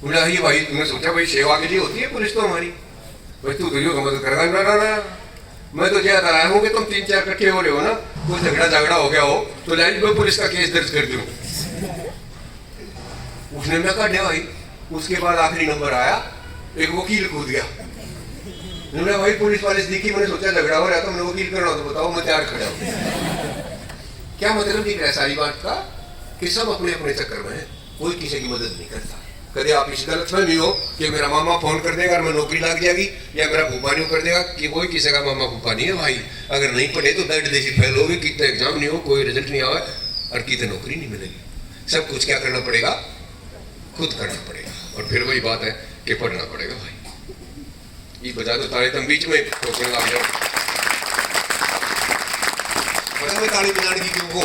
बोला ये भाई तुमने सोचा भाई सेवा के लिए होती है पुलिस तो हमारी, भाई तू तो जो मदद करेगा ना मैं तो ज्यादा आया हूँ कि तुम 3-4 इकट्ठे हो रहे हो ना, कोई झगड़ा हो गया हो तो लाइन में पुलिस का केस दर्ज कर दूं। उसने मैं कहा भाई। उसके बाद आखिरी नंबर आया, एक वकील कूद गया। मैंने भाई पुलिस वाले से देखी, मैंने सोचा झगड़ा हो रहा तो मैंने वकील करना तो बताओ मैं तैयार खड़ा हूँ। क्या मतलब दिख रहा है सारी बात का कि सब अपने अपने चक्कर में है, कोई किसी की मदद नहीं करता। कभी आप इस गलतफहमी हो कि मेरा मामा फोन कर देगा और मैं नौकरी लग जाएगी या मेरा फूफा नहीं कर देगा, कि कोई किसी का मामा फूफा नहीं है भाई। अगर नहीं पढ़े तो दर्द देसी फेल होगी, कितना एग्जाम नहीं हो, कोई रिजल्ट नहीं आवे और कितने नौकरी नहीं मिलेगी। सब कुछ क्या करना पड़ेगा, खुद करना पड़ेगा। और फिर वही बात है कि पढ़ना पड़ेगा भाई। ये बजा दो ताली, तुम बीच में ठोकने लग जाओ। ताली बजाने की क्यों हो,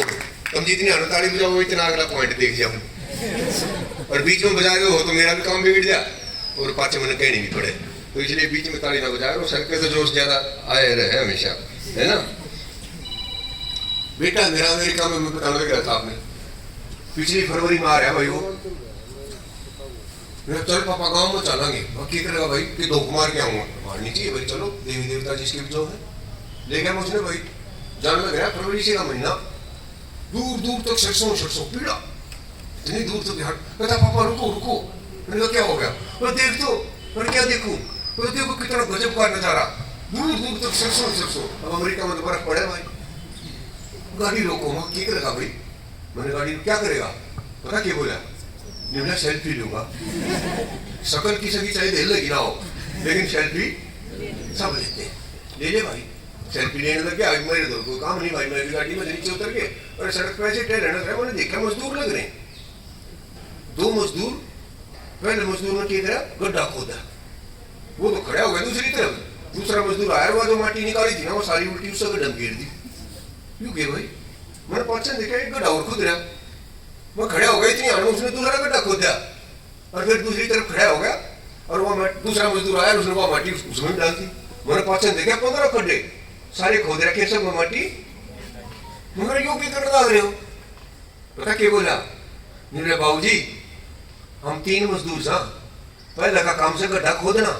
तुम जितनी आना ताली बजाओ इतना अगला पॉइंट देख जाओ, और बीच में बजा रहे हो तो मेरा भी काम बिगड़ जाए और पाछे मैंने कहनी भी पड़े, तो इसलिए बीच में ताली ना बजा रहे हो। सर के तो जोश ज्यादा आए रहे हमेशा, है ना। बेटा मेरा अमेरिका में मैं बताने लगा था आपने, पिछली फरवरी में आ रहा भाई वो, चल पापा गांव में चलेंगे। की करेगा भाई कि धोख मार के आऊंगा, मारनी चाहिए भाई, चलो देवी देवता जिसके भी जो है। ले गया मुझने भाई, जान लग रहा फरवरी से का महीना, दूर दूर तक सरसों पीड़ा, इतनी दूर तक हट। कहता पापा रुको रुको। मैंने कहा क्या हो गया, बोले देख तो। मैंने क्या देखूं, बोले देखो कितना गजब का नजारा, दूर दूर तक सरसों। अब अमेरिका में तो बर्फ पड़े भाई, गाड़ी रोको। वहां क्या करेगा भाई, मैंने गाड़ी क्या करेगा पता क्या बोला, निमला सेल्फी लूंगा। शकल की सभी चाहे दिल लगी ना हो लेकिन सेल्फी सब लेते हैं, ले भाई। सेल्फी लेने लग गया, मेरे दो कोई काम नहीं भाई, मैं भी गाड़ी में नीचे उतर के और सड़क पे ऐसे टहलने लगा। मैंने देखा मजदूर लग रहे हैं, 2 मजदूर। पहले मजदूर ने क्या करा, गड्ढा खोदा, वो तो खड़ा हो गया दूसरी तरफ। दूसरा मजदूर आया, वो जो माटी निकाली थी ना वो सारी उल्टी उससे गड्ढा घेर दी। क्यों गए भाई, मैंने पाचन देखा एक गड्ढा और खुद रहा। मैं खड़ा हो गया, इतनी आने उसने दूसरा गड्ढा खोद दिया और फिर दूसरी तरफ खड़ा हो गया और वो दूसरा मजदूर आया, उसने वो माटी उसमें डाल दी। मैंने पाचन देखा 15 खड्डे सारे खोद रखे, सब माटी। मगर यो क्या करने लग रहे हो, पता क्या बोला, मेरे बाबूजी हम 3 मजदूर था, पहले का काम से गड्ढा खोदना,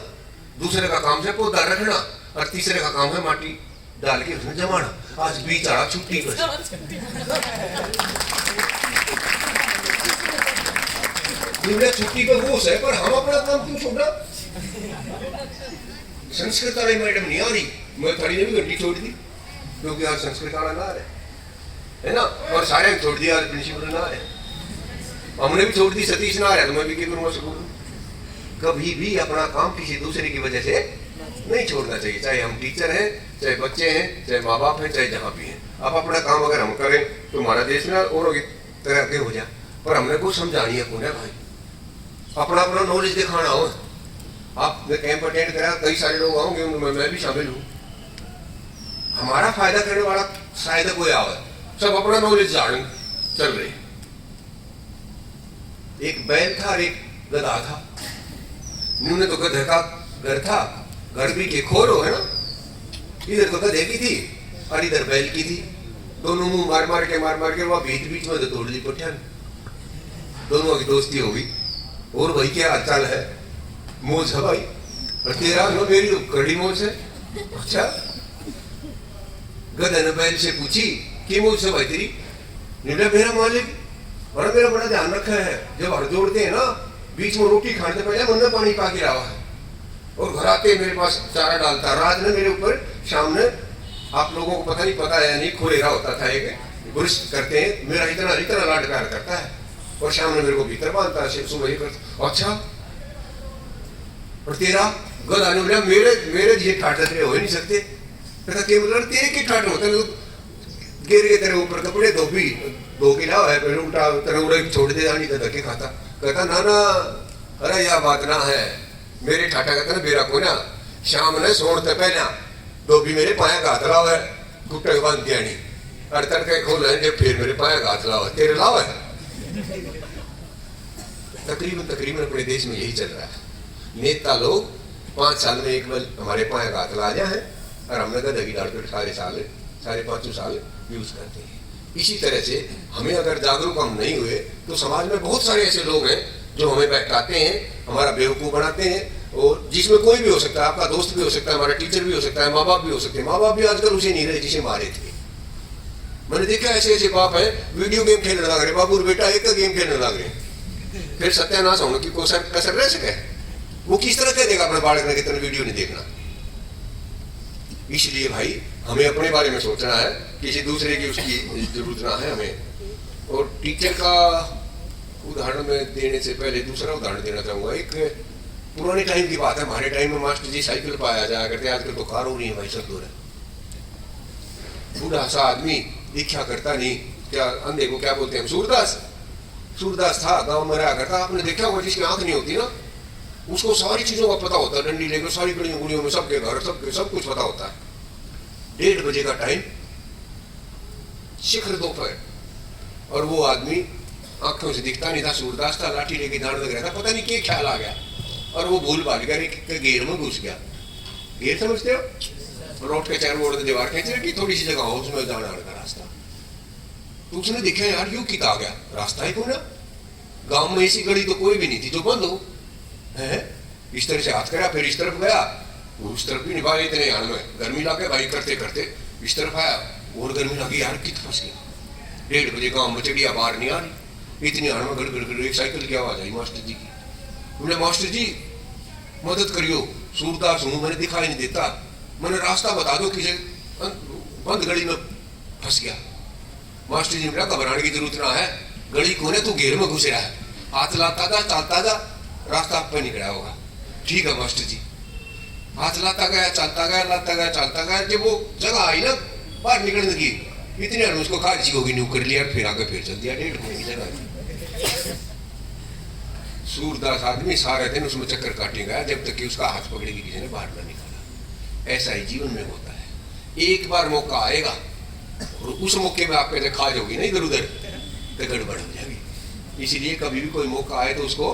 दूसरे का काम से पौधा रखना और तीसरे का काम है माटी डाल के उसमें जमाना। आज बीच आड़ा छुट्टी पर छुट्टी पर वो है, पर हम अपना काम क्यों छोड़ना। संस्कृत वाली मैडम नहीं आ रही, मैं थोड़ी ने भी घंटी छोड़ दी क्योंकि आज संस्कृत वाला ना रहे, है ना। और सारे छोड़ दिया, आज प्रिंसिपल ना रहे, हमने भी छोड़ दी, सतीश ना रहा तो मैं भी क्या करूँगा स्कूल। कभी भी अपना काम किसी दूसरे की वजह से नहीं छोड़ना चाहिए, चाहे हम टीचर हैं, चाहे बच्चे हैं, चाहे माँ बाप हैं, चाहे जहाँ भी हैं। आप अपना काम अगर हम करें तो हमारा देश में और तरह के हो जाए, पर हमने कुछ समझानी है पुण्य भाई, अपना अपना नॉलेज दिखाना हो। आपने कैंप अटेंड करा, कई सारे लोग आओगे, उनमें मैं भी शामिल हूँ। हमारा फायदा करने वाला शायद कोई आवे, सब अपना नॉलेज जान चल रहे। एक बैल था और एक गधा था। उन्होंने तो गधे का घर था, घर भी के खोरो है ना, इधर तो गधे की थी और इधर बैल की थी। दोनों मुंह मार मार के वहां बीच में तो तोड़ दी पठान। दोनों की दोस्ती हो गई। और भाई क्या हालचाल है, मौज है भाई, और तेरा नो मेरी तो कड़ी मौज है। अच्छा, गधे ने बैल से पूछी कि मौज है भाई तेरी। निकला मेरा मालिक और मेरा बड़ा ध्यान रखा है, जब हर जोड़ते हैं ना बीच में रोटी खाने पहले मन पानी पा के रहा है, और घर आते मेरे पास चारा डालता। रात ने मेरे ऊपर, शाम ने, आप लोगों को पता नहीं पता है या नहीं, खोलेरा होता था एक बुरुश करते हैं, मेरा इतना लाड प्यार करता है, और शाम ने मेरे को भीतर बांधता है, सुबह ही करता। अच्छा, और तेरा गधा ने बोला मेरे जी ठाट तेरे हो ही नहीं सकते। कहता क्या मतलब, तेरे की ठाट होता है, गिर के तेरे ऊपर कपड़े धो के लाओ है, फिर उल्टा तेरे उड़े छोड़ दे नहीं तो धक्के खाता। कहता ना, अरे यह बात ना है, मेरे ठाटा कहता ना मेरा को ना, शाम ने सोने पहला धोबी मेरे पाया का हाथ लाओ है, घुट्टे बांध दिया नहीं, और तड़के खोल है फिर मेरे पाया का हाथ लाओ है, तेरे लाओ है। तकरीबन अपने देश में यही चल रहा है। नेता लोग 5 साल में एक बार हमारे पाए का हाथ ला जाए हैं और हमने गधा की डाल कर सारे 5 साल यूज करते हैं। इसी तरह से हमें अगर जागरूक हम नहीं हुए तो समाज में बहुत सारे ऐसे लोग हैं जो हमें बहकाते हैं, हमारा बेवकूफ़ बनाते हैं, और जिसमें कोई भी हो सकता है, आपका दोस्त भी हो सकता है, हमारा टीचर भी हो सकता है, माँ बाप भी हो सकते हैं। माँ बाप भी आजकल उसे नहीं रहे जिसे मारे थे। मैंने देखा ऐसे ऐसे बाप हैं वीडियो गेम खेलने लग रहे, बाबू और बेटा एक गेम खेलने लग रहे, फिर सत्यानाश होने की कसर रह सके। वो किस तरह कह देगा अपने बालक ने कितने वीडियो नहीं देखना। इसलिए भाई हमें अपने बारे में सोचना है, किसी दूसरे की उसकी जरूरत ना है हमें। और टीचर का उदाहरण में देने से पहले दूसरा उदाहरण देना चाहूंगा। एक पुराने टाइम की बात है, हमारे टाइम में मास्टर जी साइकिल पाया जाया करते, आजकल तो कार हो रही है भाई सब दूर है। बूढ़ा सा आदमी दीक्षा करता नहीं, क्या अंधे को क्या बोलते हैं, सूरदास था, गांव में रहा करता। आपने देखा होगा जिसकी आंख नहीं होती ना, उसको सारी चीजों का पता होता है, डंडी लेकर सारी गलियों गुड़ियों में सबके घर सब कुछ पता होता है। 1:30 बजे का टाइम, शिखर दोपहर, और वो आदमी आंखों से दिखता नहीं था, सूरदास था, लाठी लेके धाड़ लग रहा था, पता नहीं क्या ख्याल आ गया और वो भूल भाल कर घेर में घुस गया। घेर समझते हो, रोड के चारों ओर दीवार खींच रखी, थोड़ी सी जगह हो उसमें जाना आने का रास्ता। तो उसने देखा यार यूं किता आ गया, रास्ता ही कौन है, गांव में ऐसी गली तो कोई भी नहीं थी जो बंद हो है। इस तरह से हाथ करा, फिर इस तरफ गया, उस तरफ भी नहीं भाई, इतने यार में गर्मी लगे भाई, करते करते इस तरफ आया और गर्मी लगी यार, कित फंस गया। 1:30 बजे गाँव में चिड़िया बाहर नहीं आ रही, इतनी हार में गड़ एक साइकिल की आवाज आई मास्टर जी की। बोले मास्टर जी मदद करियो, सूरदास हूँ, मैंने दिखाई नहीं देता, मैंने रास्ता बता दो, किसी बंद गली में फंस गया। मास्टर जी ने कहा घबराने की जरूरत ना है, गली कोने तो घेर में घुस रहा है, हाथ लाता जा चलता जा, रास्ता आप पे निकला होगा। ठीक है मास्टर जी। हाथ लाता गया चलता गया, लाता गया चलता गया, जब वो जगह आई ना बाहर निकलने की, इतने में उसको खारिजी होगी न्यू कर लिया, फिर आगे फिर चल दिया। 1:30 महीने की जगह। सूरदास आदमी सारे दिन उसमें चक्कर काटेगा जब तक कि उसका हाथ पकड़ेगी किसी ने बाहर ना निकाला। ऐसा ही जीवन में होता है, एक बार मौका आएगा और उस मौके में आप पहले खा जाओगी ना इधर उधर, तो गड़बड़ हो जाएगी। इसीलिए कभी भी कोई मौका आए तो उसको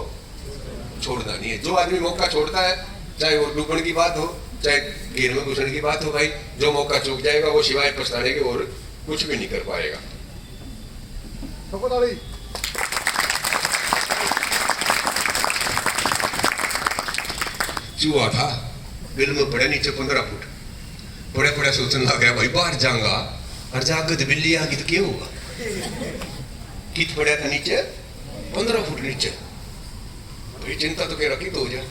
छोड़ना नहीं है। जो आदमी मौका छोड़ता है, चाहे वो डूबने की बात हो, चाहे घेर में घुसने की बात हो, भाई जो मौका चूक जाएगा वो सिवाय पछताने के और कुछ भी नहीं कर पाएगा। चूहा था, बिल में पड़े नीचे 15 फुट, बड़े सोचने लग गया भाई बाहर जाऊंगा और जाकर बिल्ली आ गई तो क्या होगा। कित पड़ा था नीचे 15 फुट नीचे, भाई चिंता तो क्या रखी तो हो जाए।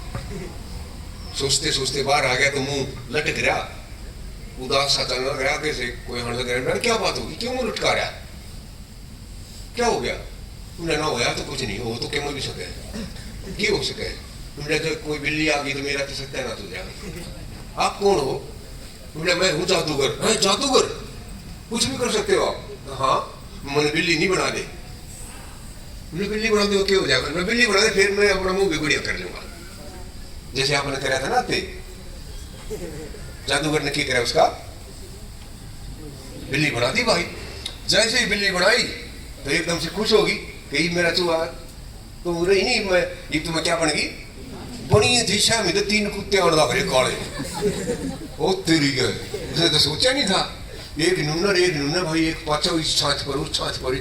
सोचते सोचते बाहर आ गया तो मुंह लटक रहा, उदास सा चलना गया, कैसे कोई हड़ लग रहा, क्या बात होगी, क्यों मुंह लटका रहा, क्या हो गया। उन्हें ना होया तो कुछ नहीं हो, तो क्या भी सके, क्या हो सके। उन्हें तो कोई बिल्ली आ गई तो मेरा तो सकता है ना तो जाएगा। आप कौन हो? बोले मैं हूँ जादूगर। जादूगर कुछ भी कर सकते हो आप? हाँ, मैंने बिल्ली नहीं बना दे। बिल्ली बना दे क्या हो जाएगा? मैं बिल्ली बना दे, फिर मैं अपना मुंह भी बढ़िया कर लूंगा, जैसे आपने करा था ना। पे जादूगर ने क्या करा, उसका बिल्ली बना दी भाई। जैसे ही बिल्ली बनाई तो एकदम से खुश होगी कि मेरा चूहा तो रही नहीं, मैं ये तुम्हें क्या बन गई, बनी दिशा में तो 3 कुत्ते और लग काले। ओ तेरी गए, उसे तो सोचा नहीं था। एक नूनर भाई, एक पाछा इस छाछ पर उस छाछ पर,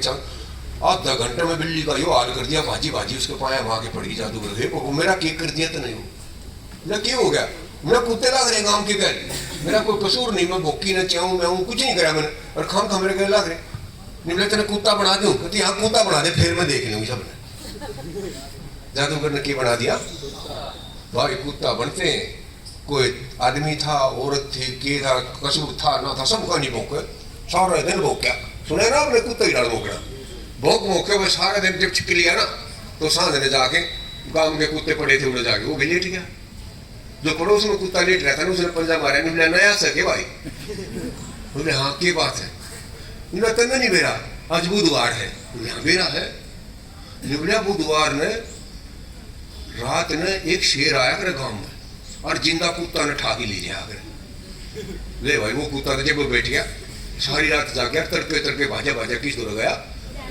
आधा घंटे में बिल्ली का यो हाल कर दिया, भाजी उसके पाया वहां के पड़ी जादूगर। हे मेरा केक कर दिया तो नहीं हो, मेरा क्या हो गया, मेरा कुत्ते लग रहे गांव के घर, मेरा कोई कसूर नहीं, मैं भोकी न चाहूँ, मैं हूँ कुछ नहीं करा मैंने, और खाम मेरे घर लग रहे। निकले तेने कुत्ता बना दूं, कहती हाँ कुत्ता बना दे, फिर मैं देख लूंगी सबने। जादूगर ने क्या बना दिया भाई, कुत्ता बनते हैं। कोई आदमी था, औरत थी, के था, कसूर था ना था, सबका नहीं भोंके, सारा दिन भोंका। सुने ना आपने कुत्ता ही डाल भोंकना, भोंके में सारा दिन जब छिक लिया ना तो सांझ ने जाके गांव के कुत्ते पड़े थे उड़े जाके वो भी लेट गया। जो पड़ोस में कुत्ता लेट रहा था ना, उसने पंजा मारा, निकला नया सके भाई। बोले हाँ क्या बात है, तंग नहीं मेरा, आज बुधवार है, यहाँ मेरा है। निकला बुधवार ने रात ने एक शेर आया करे गांव में, और जिंदा कुत्ता ने ठाकी ली जाया करे। ले भाई वो कुत्ता तो जब वो बैठ गया, सारी रात जाग गया, तड़के भाजा किस दूर गया,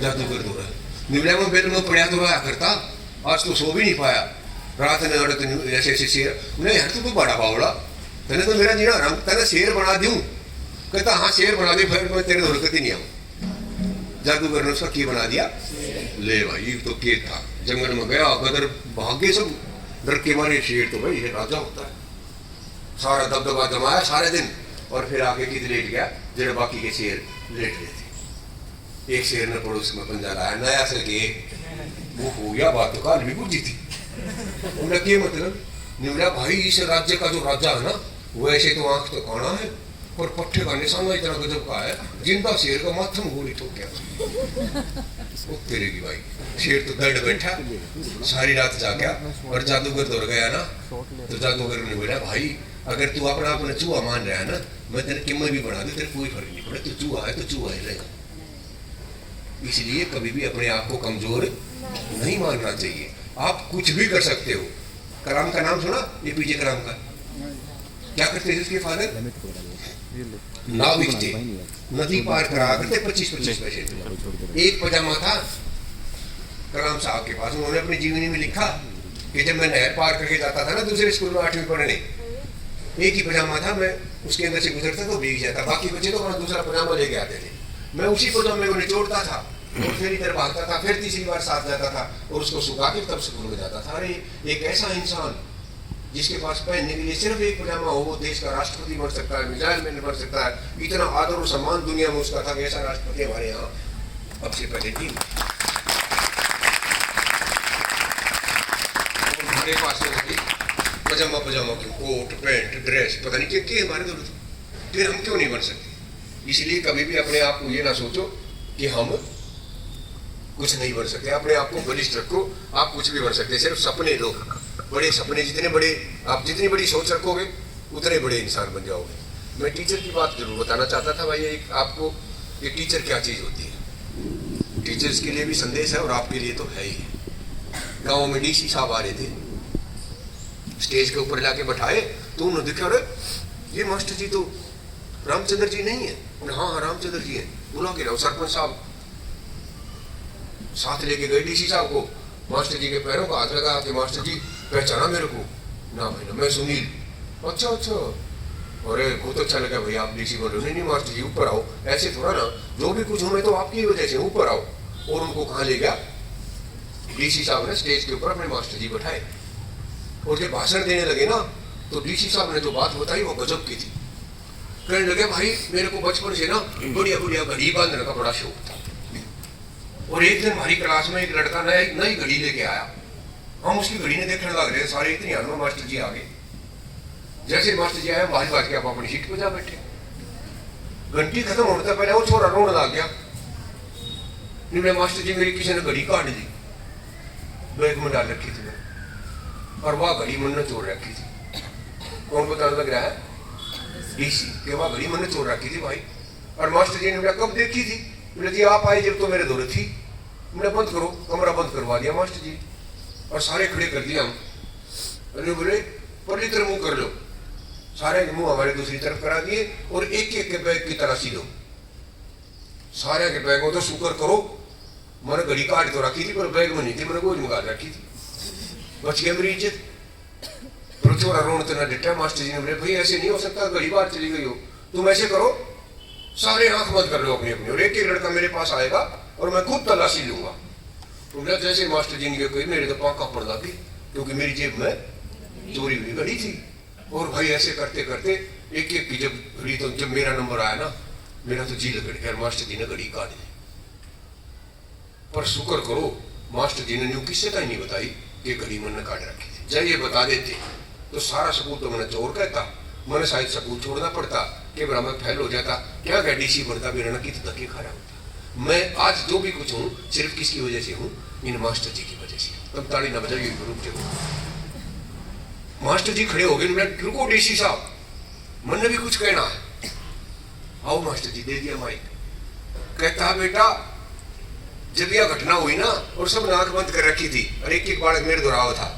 जादूगर दूर। निकला में बेल में पड़ा तो रहा करता, आज तो सो भी नहीं पाया, रात में अड़त ऐसे ऐसे शेर। नहीं यार तू तो बड़ा बावड़ा, तेने तो मेरा जीना हराम, तेने शेर बना दूं। कहता हाँ शेर बना दे, फिर मैं तेरे धुरकत ही नहीं आऊँ। जादूगर ने उसका की बना दिया। ले भाई तो के था, जंगल में गया, गदर भागे सब डर के मारे। शेर तो भाई ये राजा होता है, सारा दबदबा जमाया सारे दिन, और फिर आगे कित लेट गया जरा बाकी के शेर लेट रहे थे। एक शेर ने पड़ोस में पंजा लाया नया से के, वो हो गया बात तो काल भी बुझी थी। उन्हें क्या मतलब निमला भाई इस राज्य का जो राजा है ना, वो ऐसे तो आंख तो काना है और पट्टे का निशान इतना गजब का है, जिंदा शेर का माथा में गोली ठोक गया। वो तेरे की भाई शेर तो दर्द बैठा सारी रात जागा, और जादूगर दौड़ गया ना, तो जादूगर ने बोला भाई अगर तू अपना अपना चूहा मान रहा है ना, मैं तेरे कीमत भी बढ़ा दूं, तेरे कोई फर्क नहीं पड़े, तू चूहा है तो चूहा ही रहेगा। इसलिए कभी भी अपने आप को कमजोर नहीं मानना चाहिए। आप कुछ भी कर सकते हो। कलाम का नाम सुना, एपीजे कलाम का? क्या करते थे उसके फादर? नाविक थे, नदी पार करा करते 25-25 पैसे। एक पजामा था कलाम साहब के पास, उन्होंने अपनी जीवनी में लिखा कि जब मैं नहर पार करके जाता था ना दूसरे स्कूल में 8वीं पढ़ने, एक ही पजामा था, मैं उसके अंदर से गुजरता तो भीग जाता, बाकी बच्चे तो अपना दूसरा पजामा लेके आते थे। मैं उसी पजामे को निचोड़ता था और फिर इधर भागता था, फिर तीसरी बार साथ जाता था और उसको सुखा के तब स्कूल में जाता था। अरे एक ऐसा इंसान जिसके पास पहनने के लिए सिर्फ एक पजामा हो, वो देश का राष्ट्रपति बन सकता है, मिसाइल मैन बन सकता है। इतना आदर और सम्मान दुनिया में उसका था कि ऐसा राष्ट्रपति हमारे यहाँ अब से पहले थी। हमारे पास पजामा पजामा क्यों, कोट पैंट ड्रेस पता नहीं क्या हमारे जरूरत, फिर हम क्यों नहीं बन सकते? इसलिए कभी भी अपने आप को ये ना सोचो कि हम कुछ नहीं बन सकते। अपने आप को बलिष्ठ रखो, आप कुछ भी बन सकते। सिर्फ सपने लो, बड़े सपने, जितने बड़े आप जितनी बड़ी सोच रखोगे उतने बड़े इंसान बन जाओगे। मैं टीचर की बात जरूर बताना चाहता था भाई, एक आपको ये टीचर क्या चीज़ होती है। टीचर्स के लिए भी संदेश है और आपके लिए तो है ही। गाँव में डीसी साहब आ रहे थे, स्टेज के ऊपर लाके बैठाए तो उन्होंने देखा अरे ये मास्टर जी तो रामचंद्र जी नहीं है। हाँ रामचंद्र जी है। बुला के रहो सरपंच साहब साथ लेके गए डीसी साहब को, मास्टर जी के पैरों का हाथ लगा कि मास्टर जी पहचाना मेरे को? ना भाई ना, मैं सुनील। अच्छा अच्छा, अरे बहुत अच्छा लगा भाई आप डीसी बोल रहे हो। नहीं मास्टर जी ऊपर आओ, ऐसे थोड़ा ना, जो भी कुछ हूँ मैं तो आपकी वजह से, ऊपर आओ। और उनको कहाँ ले गया डीसी साहब ने, स्टेज के ऊपर अपने मास्टर जी बैठाए और जब भाषण देने लगे ना, तो डीसी साहब ने जो बात बताई वो गजब की थी। कहने लगे भाई मेरे को बचपन से ना बढ़िया बढ़िया घड़ी बांधने का बड़ा शौक था, और एक दिन हमारी क्लास में एक लड़का नई घड़ी लेके आया। हम उसकी घड़ी ने देखने लग रहे सारे, इतनी हर में मास्टर जी आ गए। जैसे मास्टर जी आया बाहर बात के आप अपनी सीट पर जा बैठे। घंटी खत्म होने से पहले वो छोरा रोने लग गया। निकले मास्टर जी मेरी किसी ने घड़ी काट दी, बैग में डाल रखी थी और वह घड़ी मन ने चोर रखी थी। कौन बताने लग रहा है? डीसी के वह घड़ी मन ने चोर रखी थी भाई। और मास्टर जी ने बोला कब देखी थी? बोले जी आप आए जब तो मेरे दौरे थी। मैंने बंद करो, कमरा बंद करवा दिया मास्टर जी और सारे खड़े कर दिया हम। अरे बोले पल्ली तरह मुंह कर लो, सारे मुंह हमारे दूसरी तरफ करा दिए और एक एक के बैग की तलाशी लो। सारे के बैगों तो शुक्र करो मैंने घड़ी काट तो रखी थी पर बैग में नहीं थी, मैंने गोज मंगा रखी थी, बच गया मेरी इज्जत। तो छोरा रोने तो ना डिटा। मास्टर जी ने बोले भाई ऐसे नहीं हो सकता, घड़ी बाहर चली गई हो, तुम ऐसे करो सारे आंख बंद कर लो अपनी अपनी, और एक एक लड़का मेरे पास आएगा और मैं खुद तलाशी लूंगा। तो बोला जैसे मास्टर जी ने कही मेरे तो पाँव कांपने लगी क्योंकि मेरी जेब में चोरी हुई घड़ी थी। और भाई ऐसे करते करते एक एक की जब घड़ी, तो जब मेरा नंबर आया ना मेरा तो जी लग गया, मास्टर जी ने घड़ी काट दी। पर शुक्र करो मास्टर जी ने न्यू किससे का ही नहीं बताई कि घड़ी मैंने काट रखी थी। जब ये बता देते तो सारा स्कूल तो मैंने चोर कहता, मैंने शायद स्कूल छोड़ना पड़ता कि बड़ा मैं फेल हो जाता, क्या क्या डीसी बनता, मेरा ना कितना धक्के खा रहा होता। मैं आज जो भी कुछ हूँ सिर्फ किसकी वजह से हूँ? इन मास्टर जी की वजह से। तब ताड़ी ना बजाइए, रुक जाओ। मास्टर जी खड़े हो गए, रुको डीसी साहब मैंने भी कुछ कहना है। आओ मास्टर जी, दे दिया माइक। कहता बेटा जब यह घटना हुई ना और सब आंख बंद कर रखी थी और एक एक बालक मेरे दोहराव था,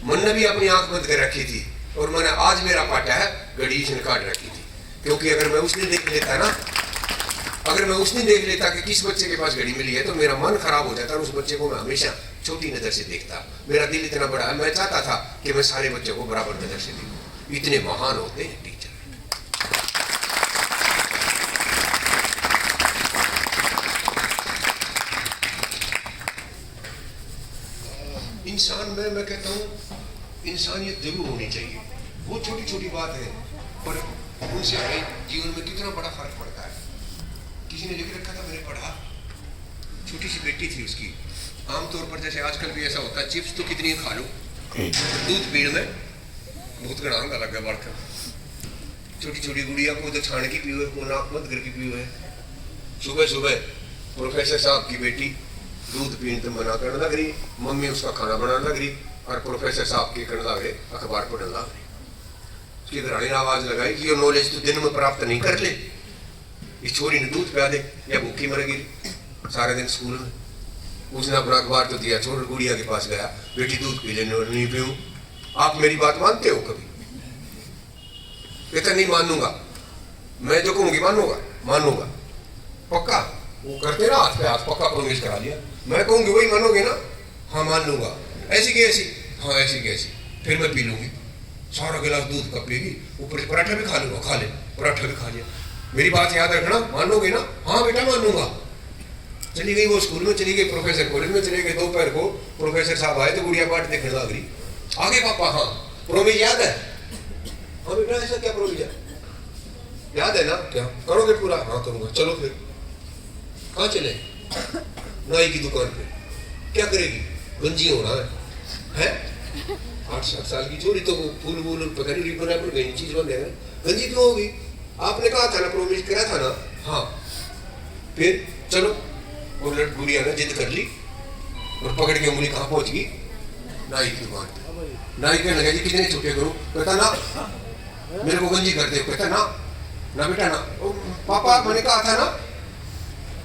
मैंने भी अपनी आंख बंद कर रखी थी और मैंने आज मेरा पाटा है घड़ी इसने काट रखी थी, क्योंकि अगर मैं उसने देख लेता ना, अगर मैं उस दिन देख लेता कि किस बच्चे के पास घड़ी मिली है तो मेरा मन खराब हो जाता और उस बच्चे को मैं हमेशा छोटी नजर से देखता। मेरा दिल इतना बड़ा है, मैं चाहता था कि मैं सारे बच्चों को बराबर नजर से देखूं। इतने महान होते हैं टीचर। इंसान में मैं कहता हूँ इंसानियत जरूर होनी चाहिए। वो छोटी छोटी बात है पर उनसे हमारे जीवन में कितना बड़ा फर्क पड़ता है। किसी ने लिख रखा था, मैंने पढ़ा, छोटी सी बेटी थी उसकी। आमतौर पर जैसे आजकल भी ऐसा होता है, चिप्स तो कितनी खा लो, दूध पीने में बहुत गड़ांगा लग गया बढ़कर। छोटी छोटी गुड़िया को तो छान की पी हुए, को नाक बंद करके पी हुए। सुबह सुबह प्रोफेसर साहब की बेटी दूध पीने तो मना करने लग रही, मम्मी उसका खाना बनाने लग रही और प्रोफेसर साहब के करने लग रहे अखबार पढ़ने लग रही। उसकी घरानी ने आवाज लगाई कि ये नॉलेज तो दिन में प्राप्त नहीं कर ले, इस छोरी ने दूध पिला दे या भूखी मर गई सारे दिन स्कूल में। उसने अपना अखबार तो दिया, छोड़ गुड़िया के पास गया, बेटी दूध पी लेने और नहीं पीऊं, आप मेरी बात मानते हो कभी? कहता नहीं मानूंगा, मैं जो कहूंगी मानूंगा पक्का। वो करते ना हाथ पे हाथ, पक्का प्रोमिस करा लिया, मैं कहूंगी वही मानोगे ना? हाँ मान लूंगा। ऐसी की ऐसी? हाँ ऐसी की ऐसी। फिर मैं पी लूंगी, सारा गिलास दूध का पीगी, ऊपर से पराठा भी खा लूंगा, खा ले पराठा भी खा लिया। मेरी बात याद रखना, मानोगे ना? हाँ बेटा मानूंगा। चली गई वो स्कूल में, चली गई प्रोफेसर कॉलेज में, चले गए। दोपहर को प्रोफेसर साहब आए तो गुड़िया पाठ देखने लग रही। आगे पापा, हाँ प्रोमिस याद है? हाँ बेटा ऐसा क्या प्रोमिस है? याद है ना? क्या करोगे पूरा? हाँ करूंगा। चलो फिर कहाँ चले? नाई की दुकान पे। क्या करेगी? गंजी होना है? 8-7 साल की छोरी, तो वो फूल वूल पता नहीं रिबन पर गई चीज बन गया, गंजी क्यों होगी? आपने कहा था ना, प्रोमिस करा था ना? हाँ। फिर चलो, वो लट गुड़िया ने जिद कर ली और पकड़ के उंगली कहाँ पहुंच गई? नाई की दुकान पे। नाई कहने लगा जी कितने छुट्टे करूं? कहता ना मेरे को गंजी कर दे। कहता ना बेटा ना। पापा मैंने कहा था ना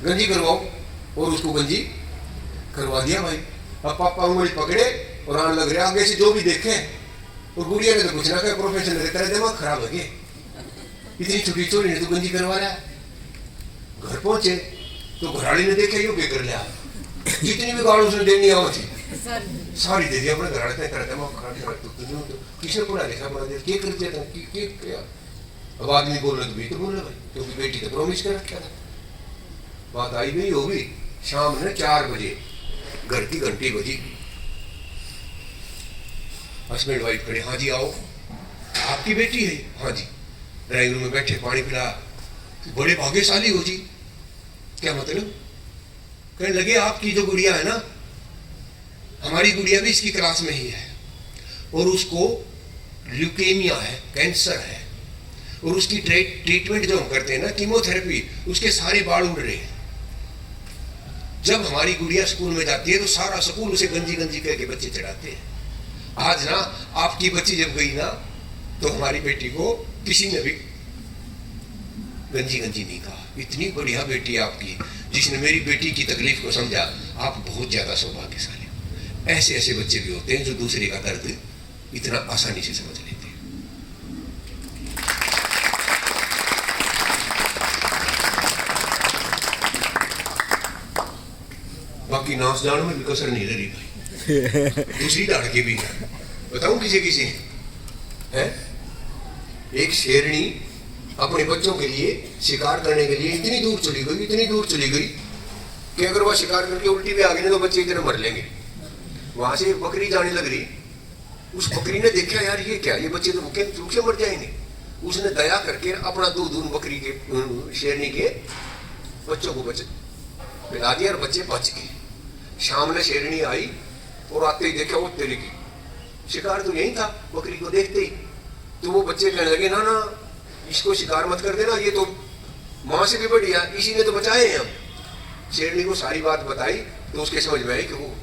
गंजी करवाओ, और उसको गंजी करवा दिया भाई। अब पापा उंगली पकड़े और आने लग रहे आगे से जो भी देखे, और गुड़िया ने तो कुछ ना कहा, प्रोफेसर ने तेरा दिमाग खराब है, इतनी छोटी चोरी ने तो गंजी करवा रहा है। घर पहुंचे तो घराड़ी ने देखा यो कर लिया, जितनी भी गाड़ी उसने देनी आवा थी सारी दे दी अपने घराड़े ने। तेरा दिमाग खराब तो किसने पढ़ा लिखा बना दिया, क्या कर दिया था क्या? अब आदमी बोल रहे तो बोल रहे भाई, क्योंकि बेटी तो प्रॉमिस कर रखा था। बात आई गई होगी, शाम ने 4 बजे घर की घंटी बजी। हस्बैंड वाइफ खड़े, हाँ जी आओ। आपकी बेटी है? हाँ जी। ड्राइंग रूम में बैठे, पानी पिला। बड़े भाग्यशाली हो जी। क्या मतलब? कहने लगे आपकी जो गुड़िया है ना, हमारी गुड़िया भी इसकी क्लास में ही है, और उसको ल्यूकेमिया है, कैंसर है, और उसकी ट्रीटमेंट जो हम करते हैं ना, कीमोथेरेपी, उसके सारे बाल उड़ रहे हैं। जब हमारी गुड़िया स्कूल में जाती है तो सारा स्कूल उसे गंजी गंजी करके बच्चे चढ़ाते हैं। आज ना आपकी बच्ची जब गई ना, तो हमारी बेटी को किसी ने भी गंजी गंजी नहीं कहा। इतनी बढ़िया बेटी आपकी, जिसने मेरी बेटी की तकलीफ को समझा। आप बहुत ज्यादा सौभाग्यशाली हो। ऐसे ऐसे बच्चे भी होते हैं जो दूसरे का दर्द इतना आसानी से समझ लेते हैं। बाकी नाच जान में भी कसर नहीं रही भाई। दूसरी लड़की भी बताऊं किसी है। एक शेरनी अपने बच्चों के लिए शिकार करने के लिए इतनी दूर चली गई कि अगर वह शिकार करके उल्टी भी आ गई ना तो बच्चे इधर मर लेंगे। वहां से एक बकरी जाने लग रही। उस बकरी ने देखा यार ये क्या, ये बच्चे तो भूखे मर जाएंगे। उसने दया करके अपना दूध उन बकरी के शेरनी के बच्चों को पिला दिया और बच्चे बच गए। शाम ने शेरनी आई और आते ही देखा वो तेरे की शिकार तो यही था। बकरी को देखते ही तो वो बच्चे कहने लगे ना इसको शिकार मत कर देना, ये तो माँ से भी बढ़िया, इसी ने तो बचाए हैं हम। शेरनी को सारी बात बताई तो उसके समझ में आई कि वो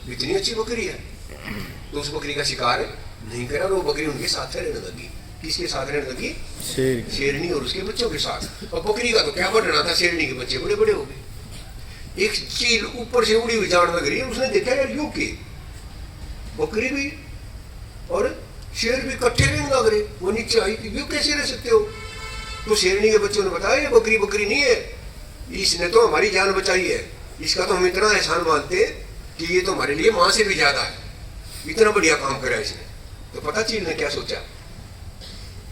इतनी अच्छी बकरी है, तो उस बकरी का शिकार नहीं करा। वो बकरी उनके साथ रहने लगी। किसके साथ रहने लगी? शेरनी और उसके बच्चों के साथ। और बकरी का तो क्या बढ़ना था, शेरनी के बच्चे बड़े बड़े हो गए। एक चील ऊपर से उड़ी हुई जान लग रही है। उसने देखा यार यू के बकरी भी और शेर भी इकट्ठे रहने लग रहे। वो नीचे आई कि यू कैसे रह सकते हो? तो शेरनी के बच्चों ने बताया ये बकरी नहीं है, इसने तो हमारी जान बचाई है, इसका तो हम इतना एहसान मानते हैं कि ये तो हमारे लिए माँ से भी ज्यादा है। इतना बढ़िया काम करा इसने। तो पता चीज ने क्या सोचा,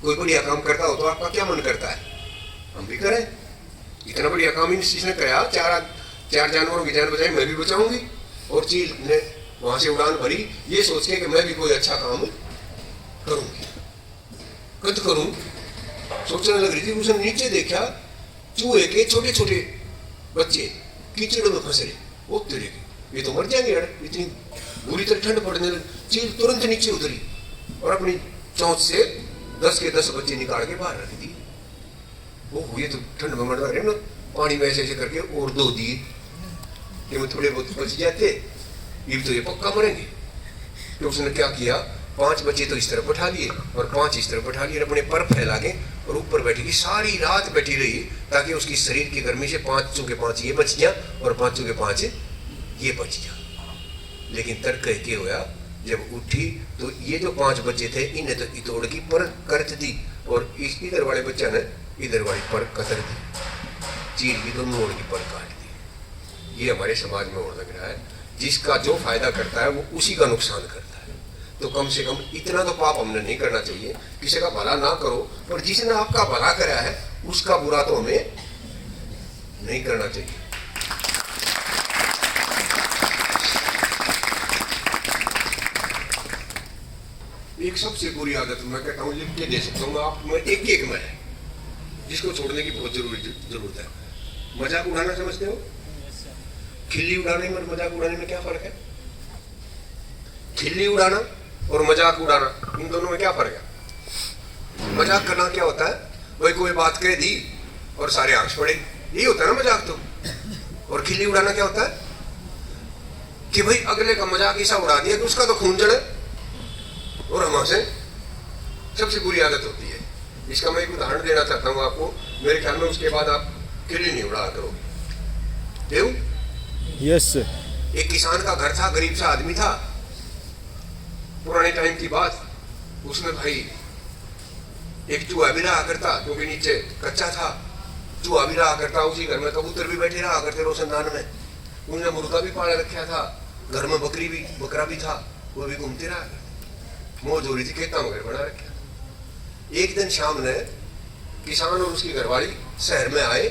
कोई बढ़िया काम करता हो तो आपका क्या मन करता है हम भी करें। इतना बढ़िया काम इसने कराया, चार जानवरों की जान बचाई, मैं भी बचाऊंगी। और चील ने वहां से उड़ान भरी ये सोच के कि मैं भी कोई अच्छा काम करूंगी, कद करूं। सोचने लग रही थी, उसने नीचे देखा चूहे के छोटे छोटे बच्चे कीचड़ में फंस रहे। वो तेरे के ये तो मर जाएंगे यार, इतनी बुरी तरह ठंड पड़ने लगी। चील तुरंत नीचे उतरी और अपनी चोंच से 10 के 10 बच्चे निकाल के बाहर रख दी। वो हुए तो ठंड में मर रहे ना, पानी में ऐसे ऐसे करके और 2 दिए कि वो थोड़े बहुत बच जाते, ये तो ये पक्का मरेंगे। तो उसने क्या किया, 5 बच्चे तो इस तरफ बैठा लिए और 5 इस तरफ बैठा लिए, अपने पर फैला के और ऊपर बैठी, सारी रात बैठी रही ताकि उसकी शरीर की गर्मी से 5 के 5 ये बच जाए और 5 के 5 ये बच जाए। लेकिन तर्क के होया, जब उठी तो ये जो 5 बच्चे थे इन्हें तो इतोड़ की पर करत दी और इधर वाले बच्चा ने इधर वाली पर कतर दी, चील की दोनों ओर की पर काट दी। ये हमारे समाज में और लग रहा है, जिसका जो फायदा करता है वो उसी का नुकसान करता है। तो कम से कम इतना तो पाप हमने नहीं करना चाहिए, किसी का भला ना करो, पर जिसने आपका भला करा है उसका बुरा तो हमें नहीं करना चाहिए। एक सबसे बुरी आदत मैं कहता हूँ, लिख के दे सकता हूँ आप में, एक में है जिसको छोड़ने की बहुत जरूरत है। मजाक उड़ाना समझते हो? खिल्ली उड़ाने में और मजाक उड़ाने में क्या फर्क है? खिल्ली उड़ाना और मजाक उड़ाना, इन दोनों में क्या फर्क है? मजाक करना क्या होता है, भाई कोई बात कह दी और सारे आंख पड़े, यही होता है ना मजाक तो। और खिल्ली उड़ाना क्या होता है कि भाई अगले का मजाक ऐसा उड़ा दिया कि उसका तो खून जड़े और हमारे सबसे बुरी आदत होती है। इसका मैं एक उदाहरण देना चाहता हूँ आपको, मेरे ख्याल में उसके बाद आप खिल्ली नहीं उड़ा करोगे। देव यस। एक किसान का घर था, गरीब सा आदमी था, पुराने टाइम की बात। उसमें भाई एक चूहा भी रहा करता, क्योंकि नीचे कच्चा था, चूहा भी रहा करता। उसी घर में कबूतर भी बैठे रहा करते रोशनदान में। उन्होंने मुर्गा भी पाला रखा था, घर में बकरा भी था, वो भी घूमते रहा। मौज हो रही थी, खेता में घर बना रखा। एक दिन शाम ने किसान और उसकी घरवाली शहर में आए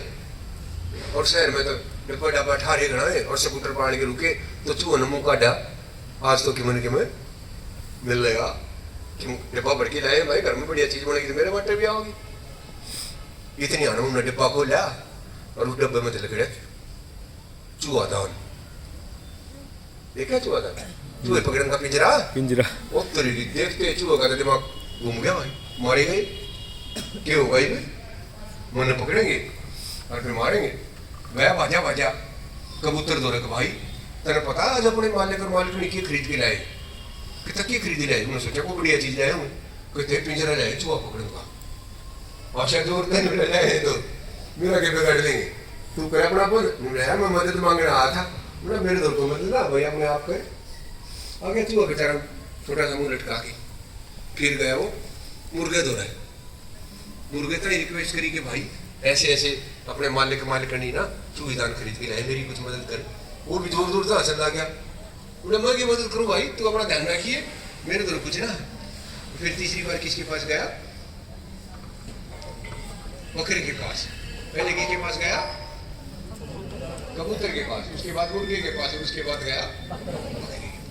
और शहर में तो डब्बा डब्बा ठारे गणाए और सकुटर पानी के रुके। तो चूहा ने मुंह काटा, आज तो किमन के में मिल लेगा, डिब्बा भर के लाए भाई, घर में बढ़िया चीज बनेगी तो मेरे बाटे भी आओगी। इतनी आना उन्होंने डिब्बा खोला और उस डब्बे में लगे चूहा दान। देखा चूहा दान, चूहे पकड़ने का पिंजरा। वो तरीके देखते चूहे का दिमाग घूम गया भाई, मारे गए। क्या होगा ये, मन पकड़ेंगे और फिर मारेंगे। गया भाजा कबूतर दौरे का भाई तेरे पता आज अपने मालिक और मालिक ने खरीद के लाए, कि खरीद लाए। उन्होंने सोचा को बढ़िया चीज लाए हूँ, कहते पिंजरा लाए चूहा पकड़ने का। भाषा जोर लाए तो मेरा के बिगाड़ लेंगे, तू करे अपना बोल। मैं मदद मांगने आया था, मेरे दौर को मदद ना भाई अपने आप करे। आगे चूहा बेचारा छोटा सा मुंह लटका के फिर गया वो मुर्गे दो रहे। मुर्गे तो रिक्वेस्ट करी कि भाई ऐसे ऐसे अपने मालिकनी ना चूहे दान खरीद के लाए, मेरी कुछ मदद कर। वो भी दूर दूर से हंसन लग गया। बोले मैं क्या मदद करूँ भाई, तू अपना ध्यान रखिए, मेरे तो कुछ ना। फिर तीसरी बार किसके पास गया, बकरे के पास। पहले किसके पास गया, कबूतर के पास, उसके बाद मुर्गे के पास, उसके बाद गया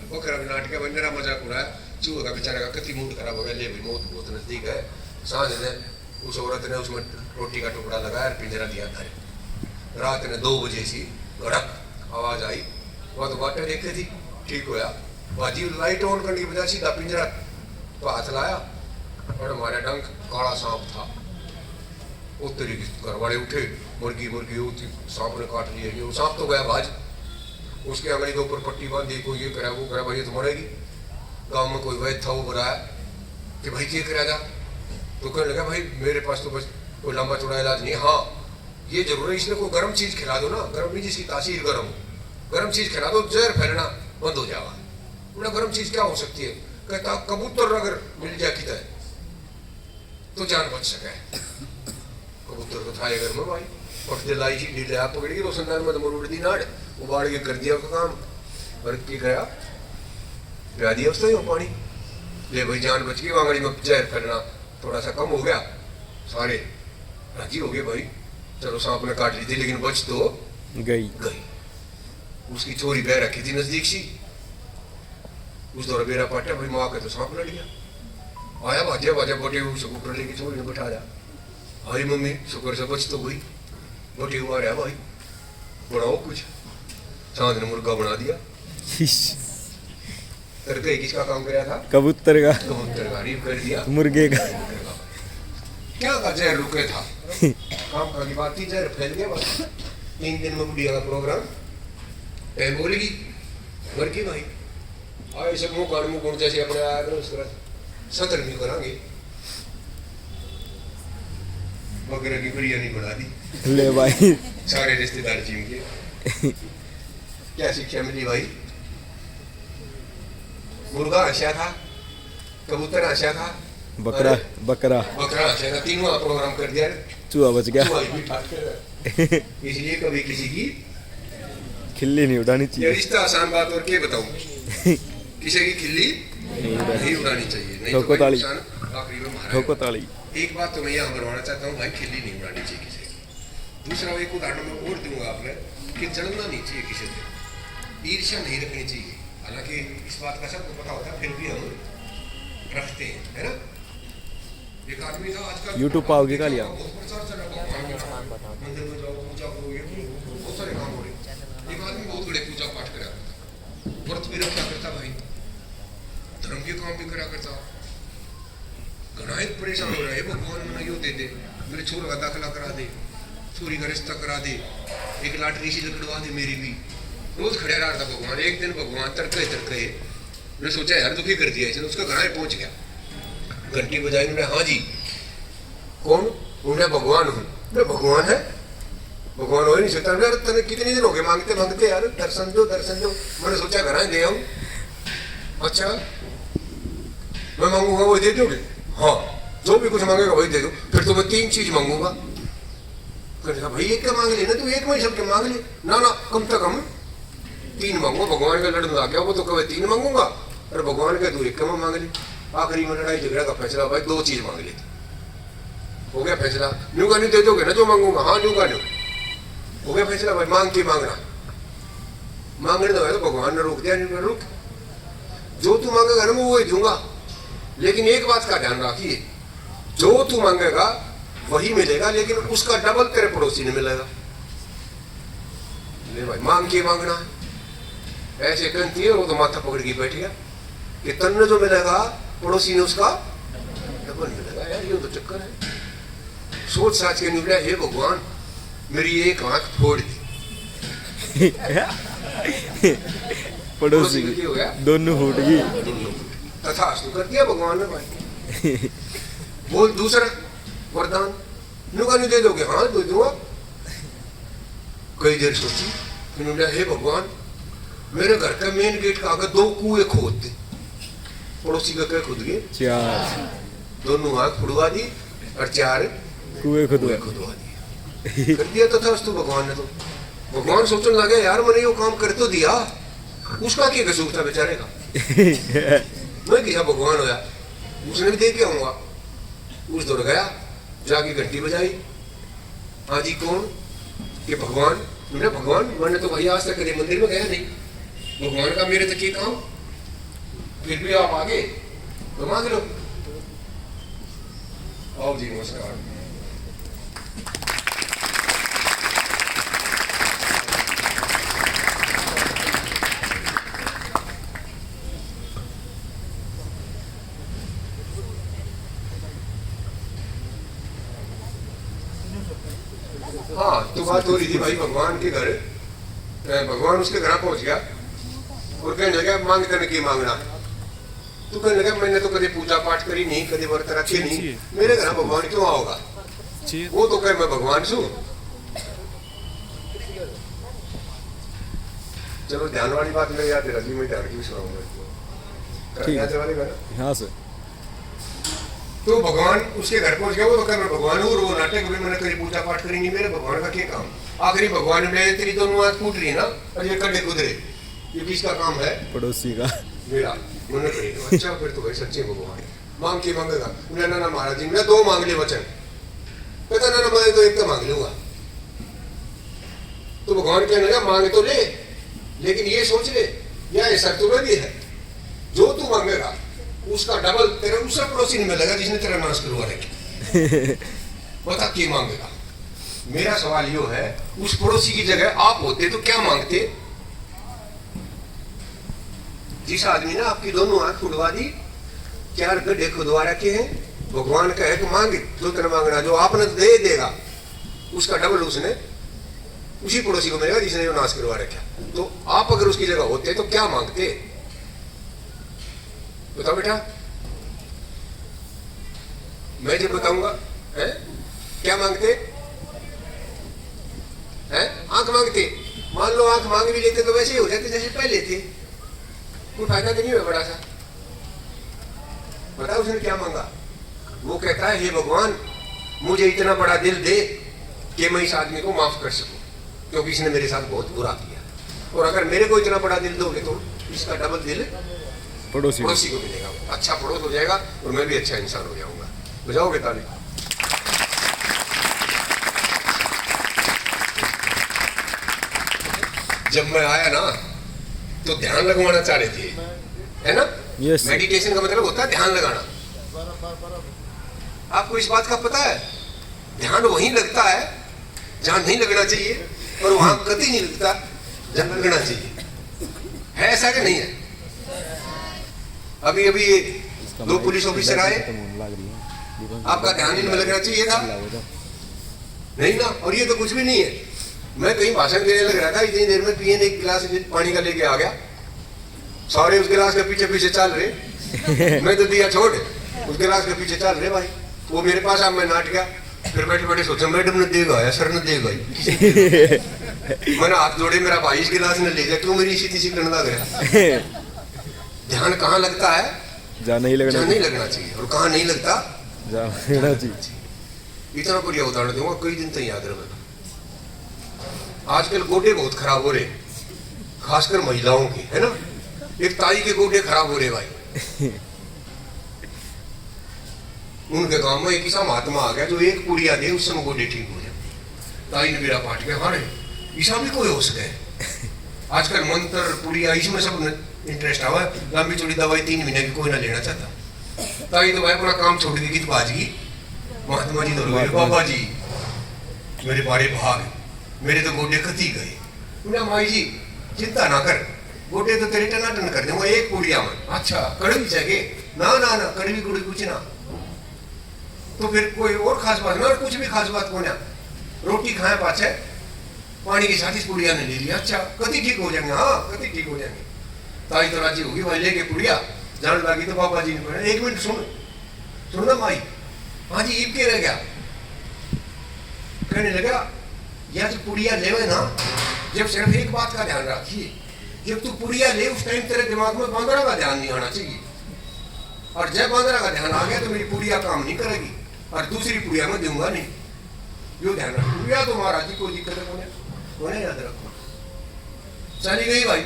बकरा। नाटक मेरा मजाक उड़ाया, चूहे का बेचारा का कति मूड खराब हो गया। ले भाई मौत बहुत नजदीक है। सांझ ने उस औरत ने उसमें रोटी का टुकड़ा लगाया और पिंजरा दिया था। रात ने 2 बजे सी गड़क आवाज आई, वह तो बाटे देखते थी, ठीक होया। बाजी लाइट ऑन करने की बजाय सीधा पिंजरा तो हाथ लाया और हमारा डंक काला सांप था। उस तरीके घर वाले उठे, मुर्गी सांप ने काट लिया। सांप तो गया भाज, उसके अंगली के ऊपर पट्टी बांधी, कोई ये करा वो करा, भाई ये तो मरेगी। गाँव में कोई वैद्य था, वो बुलाया कि भाई क्या करा जा। तो कहने लगा भाई मेरे पास तो बस कोई लंबा चौड़ा इलाज नहीं। हाँ ये जरूर है, इसने कोई गर्म चीज खिला दो ना, गर्म नहीं जिसकी तासीर गर्म हो, गर्म चीज खिला दो, जहर फैलना बंद हो जाएगा। बोला गर्म चीज क्या हो सकती है? कहता कबूतर अगर मिल जाती तो जान बच सके। कबूतर तो था घर में भाई, पट लाई सी ढील आप पकड़ के रोशनदान में तो उड़ दी नाड़ उबाड़ के कर दिया उसका काम और की गया पिया दिया उसने वो पानी ले भाई जान बच गई वांगड़ी में जहर करना थोड़ा सा कम हो गया सारे राजी हो गए भाई चलो सांप ने काट ली थी लेकिन बच तो गई उसकी चोरी बह रखी थी नजदीक सी उस दौरा बेरा पाटा भाई माँ के तो सांप लड़ गया आया भाजा भाजा बोटे उसे ऊपर लेके चोरी ने बैठा दिया हरी मम्मी शुक्र से बच तो गई बोटे हुआ रहा भाई बनाओ कुछ चांद ने मुर्गा बना दिया तड़के किसका काम कराया था कबूतर का कबूतर का रीफ कर दिया मुर्गे का क्या का जहर रुके था काम का की बात थी जहर फैल गया बस 3 दिन में बुढ़िया का प्रोग्राम टाइम बोलेगी घर की भाई आए सब मुंह कान मुंह कौन जैसे अपने आया करो उसका सतर नहीं करांगे बकरे की बिरयानी बना दी ले भाई सारे रिश्तेदार चीम के क्या शिक्षा मिली भाई मुर्गा आशा था कबूतर आशा था बकरा बकरा बकरा आशा था तीनों प्रोग्राम कर दिया चूहा बच गया चूहा भी ठाक कर इसलिए कभी किसी की खिल्ली नहीं उड़ानी ये चाहिए रिश्ता आसान बात और क्या बताऊं किसी की खिल्ली नहीं उड़ानी चाहिए नहीं ठोको तो ताली। भाई नुकसान आखिरी में मारा ठोको ताली एक बात तो मैं यहाँ बनवाना चाहता हूँ भाई खिल्ली नहीं उड़ानी चाहिए किसी की दूसरा एक उदाहरण मैं और दूंगा आपने कि जलना नहीं चाहिए किसी से ईर्ष्या नहीं रखनी चाहिए हालांकि इस बात का सबको पता होता है फिर भी हम रखते हैं है ना एक आदमी था आजकल YouTube पाओगे क्या लिया? बहुत प्रचार चल रहा है मंदिर में जाओ पूजा करो ये बहुत सारे काम हो रहे एक आदमी बहुत बड़े पूजा पाठ करा करता व्रत भी रखा करता भाई धर्म के काम भी करा करता घना एक परेशान हो रहा है भगवान मना यो दे दे मेरे छोरे का दाखिला करा दे छोरी का रिश्ता करा दे एक लाटरी सी लकड़वा दे मेरी भी रोज खड़े रहा था भगवान एक दिन भगवान तड़के मैंने सोचा यार दुखी कर दिया इसने उसका घर पहुंच गया घंटी बजाई उन्होंने हाँ जी कौन उन्हें भगवान हूँ मैं भगवान है भगवान हो ही नहीं सकता यार तेने कितने दिन हो गए मांगते मांगते यार दर्शन दो मैंने सोचा घर दे आऊं अच्छा मैं मांगूंगा वही दे दोगे हाँ जो भी कुछ मांगेगा वही दे दो फिर तो मैं 3 चीज मांगूंगा भाई एक क्या मांग ले ना तू एक में सबके मांग ले ना कम से कम 3 मांगो भगवान का लड़ना क्या वो तो कभी 3 मांगूंगा और भगवान का तू एक कम मांग ले आखिरी में लड़ाई झगड़ा का फैसला भाई 2 चीज मांग लेती हो गया फैसला न्यू का नहीं दे दोगे ना जो मांगूंगा हाँ न्यू का न्यू हो गया फैसला भाई मांग के मांगना मांगने दो तो भगवान ने रोक दिया न्यू रुक जो तू मांगेगा ना मैं वही दूंगा लेकिन एक बात का ध्यान रखिए जो तू मांगेगा वही मिलेगा लेकिन उसका डबल तेरे पड़ोसी ने मिलेगा ले भाई मांग के मांगना है ऐसे करती है वो तो माथा पकड़ के बैठ गया कि तन्ने जो मिलेगा पड़ोसी ने उसका डबल मिलेगा यार ये तो चक्कर है सोच साच के निकला हे भगवान मेरी एक आंख फोड़ दी पड़ोसी की हो गया दोनों फूट गई तथा कर दिया भगवान ने भाई बोल दूसरा वरदान नुका नहीं दे दोगे हाँ दे दूंगा कई देर सोची फिर हे भगवान मेरे घर का मेन गेट का आगे 2 कुएं खोद दे पड़ोसी का क्या खुद गए 4 दोनों आंख फुड़वा दी और 4 कुएं खुदवा खुदवा दिए कर दिया तथा तो भगवान ने तो भगवान सोचने लगे यार मैंने यो काम कर तो दिया उसका क्या कसूर था बेचारे का मैं किया भगवान होया उसने भी दे के आऊंगा उस दौड़ गया जाके घंटी बजाई हाँ जी कौन कि भगवान मैंने तो भैया आज तक कभी मंदिर में गया नहीं भगवान का मेरे तक ये काम फिर भी आप आगे तो मांग लो आओ जी नमस्कार हाँ तो बात हो रही थी भाई भगवान के घर भगवान उसके घर पहुंच गया और कहने लगा मांगते न की मांगना तू कहने लगा मैंने तो कभी पूजा पाठ करी नहीं कभी व्रत रखे नहीं मेरे घर भगवान क्यों आओगा वो तो कहे मैं भगवान छू चलो ध्यान वाली बात मेरे याद रखी मैं ध्यान की भी सुनाऊंगा हाँ सर तो भगवान उसके घर पहुंच गया, वो तो कर भगवान हूँ, वो नाटक भी मैंने करी पूजा पाठ करेंगे, मेरे भगवान का क्या काम। आखिरी भगवान ने तेरी दोनों हाथ फूट रही है ना, और ये कड़े कुदरे, ये किसका काम है? पड़ोसी का। मेरा मैंने कही। अच्छा फिर तो भाई सच्चे भगवान मांग के मांगेगा। ना महाराज जी, मैं 2 मांग ले वचन। कहता ना मैं तो एक तो मांग लूंगा। तो भगवान कहने लगा मांग तो ले, लेकिन ये सोच ले, यह शर्त तुम्हें भी है, जो तू मांगेगा उसका डबल तेरे दूसरा पड़ोसी नहीं मिलेगा जिसने तेरा नाश करवा रखा। बता क्या मांगेगा? मेरा सवाल यो है, उस पड़ोसी की जगह आप होते तो क्या मांगते? जिस आदमी ने आपकी दोनों हाथ खुदवा दी, 4 गड्ढे खुदवा रखे हैं, भगवान कहे कि मांगे जो तेरा मांगना, जो आपने दे देगा उसका डबल उसने उसी पड़ोसी को मिलेगा जिसने नाश करवा रखा। तो आप अगर उसकी जगह होते तो क्या मांगते? बताओ बेटा, मैं जब बताऊंगा है क्या मांगते हैं? आंख मांगते। मान लो आंख मांग भी लेते तो वैसे ही हो जाते जैसे पहले थे, कोई फायदा नहीं हुआ बड़ा सा। बताओ उसने क्या मांगा? वो कहता है हे भगवान, मुझे इतना बड़ा दिल दे कि मैं इस आदमी को माफ कर सकूं, क्योंकि इसने मेरे साथ बहुत बुरा किया, और अगर मेरे को इतना बड़ा दिल दोगे तो इसका डबल दिल पड़ोसी को मिलेगा, अच्छा पड़ोस हो जाएगा और मैं भी अच्छा इंसान हो जाऊंगा। बजाओगे ताली? जब मैं आया ना तो ध्यान लगवाना चाह रहे थे, है ना? yes, मेडिटेशन का मतलब होता है ध्यान लगाना। आपको इस बात का पता है? ध्यान वहीं लगता है जहां नहीं लगना चाहिए, और वहां कभी नहीं लगता जहां लगना चाहिए। है ऐसा कि नहीं है? अभी अभी 2 पुलिस ऑफिसर आए, आपका ध्यान इनमें लगना चाहिए था नहीं ना? और ये तो कुछ भी नहीं है। मैं कहीं भाषण देने लग रहा था, इतनी देर में पीएन एक गिलास पानी का लेके आ गया, सारे उस गिलास के पीछे पीछे चल रहे। मैं तो दिया छोड़, उस गिलास के पीछे चल रहे भाई। वो मेरे पास आ, मैं नाट गया, फिर बैठे बैठे सोचा मैडम ने देगा या सर ने देगा। मैंने हाथ जोड़े, मेरा भाई इस गिलास ने ले जा, क्यों मेरी इसी तीसी करने लग रहा? ध्यान कहाँ लगता है? जहाँ नहीं लगना चाहिए। और कहाँ नहीं लगता? जहाँ लगना चाहिए। इतना बढ़िया उदाहरण दूंगा, कई दिन तक याद रखेगा। आजकल गोडे बहुत खराब हो रहे, खासकर महिलाओं के, है ना? एक ताई के गोडे खराब हो रहे भाई। उनके गांव में एक ऐसा महात्मा आ गया जो एक पुड़िया दे उस समय गोडे ठीक हो जाए। ताई ने मेरा पाठ किया, हाँ ऐसा भी कोई हो सके? आजकल मंत्र पुड़िया इसमें सब इंटरेस्ट आवा है। लंबी चौड़ी दवाई 3 महीने की कोई ना लेना चाहता। ताई तो भाई अपना काम छोड़ के गीत बाजी, महात्मा जी तो बाबा जी मेरे बारे भाग, मेरे तो गोडे कती गए। माई जी चिंता ना कर, गोडे तो तेरे टनाटन कर दूंगा एक पुड़िया में। अच्छा कड़वी चाहिए? ना ना ना, कड़वी गुड़ी कुछ ना। तो फिर कोई और खास बात ना, और कुछ भी खास बात को ना, रोटी खाए पाछे पानी के साथ इस पुड़िया ने ले लिया। अच्छा कभी ठीक हो जाएंगे? हाँ कभी ठीक हो जाएंगे। ताई तो राजी होगी भाई, लेके पुड़िया जान लगी। तो बाबा जी ने 1 मिनट सुन ना माई, हाँ जी ईब के रह गया। कहने लगा या तो पुड़िया ले ना, जब सिर्फ एक बात का ध्यान रखिए, जब तू पुड़िया ले उस टाइम तेरे दिमाग में बांदरा का ध्यान नहीं आना चाहिए, और जब बांदरा का ध्यान आ गया तो मेरी पुड़िया काम नहीं करेगी, और दूसरी पुड़िया में दूंगा नहीं। यो ध्यान रख, पुड़िया तो महाराज जी कोई दिक्कत है, याद रखो। चली गई भाई।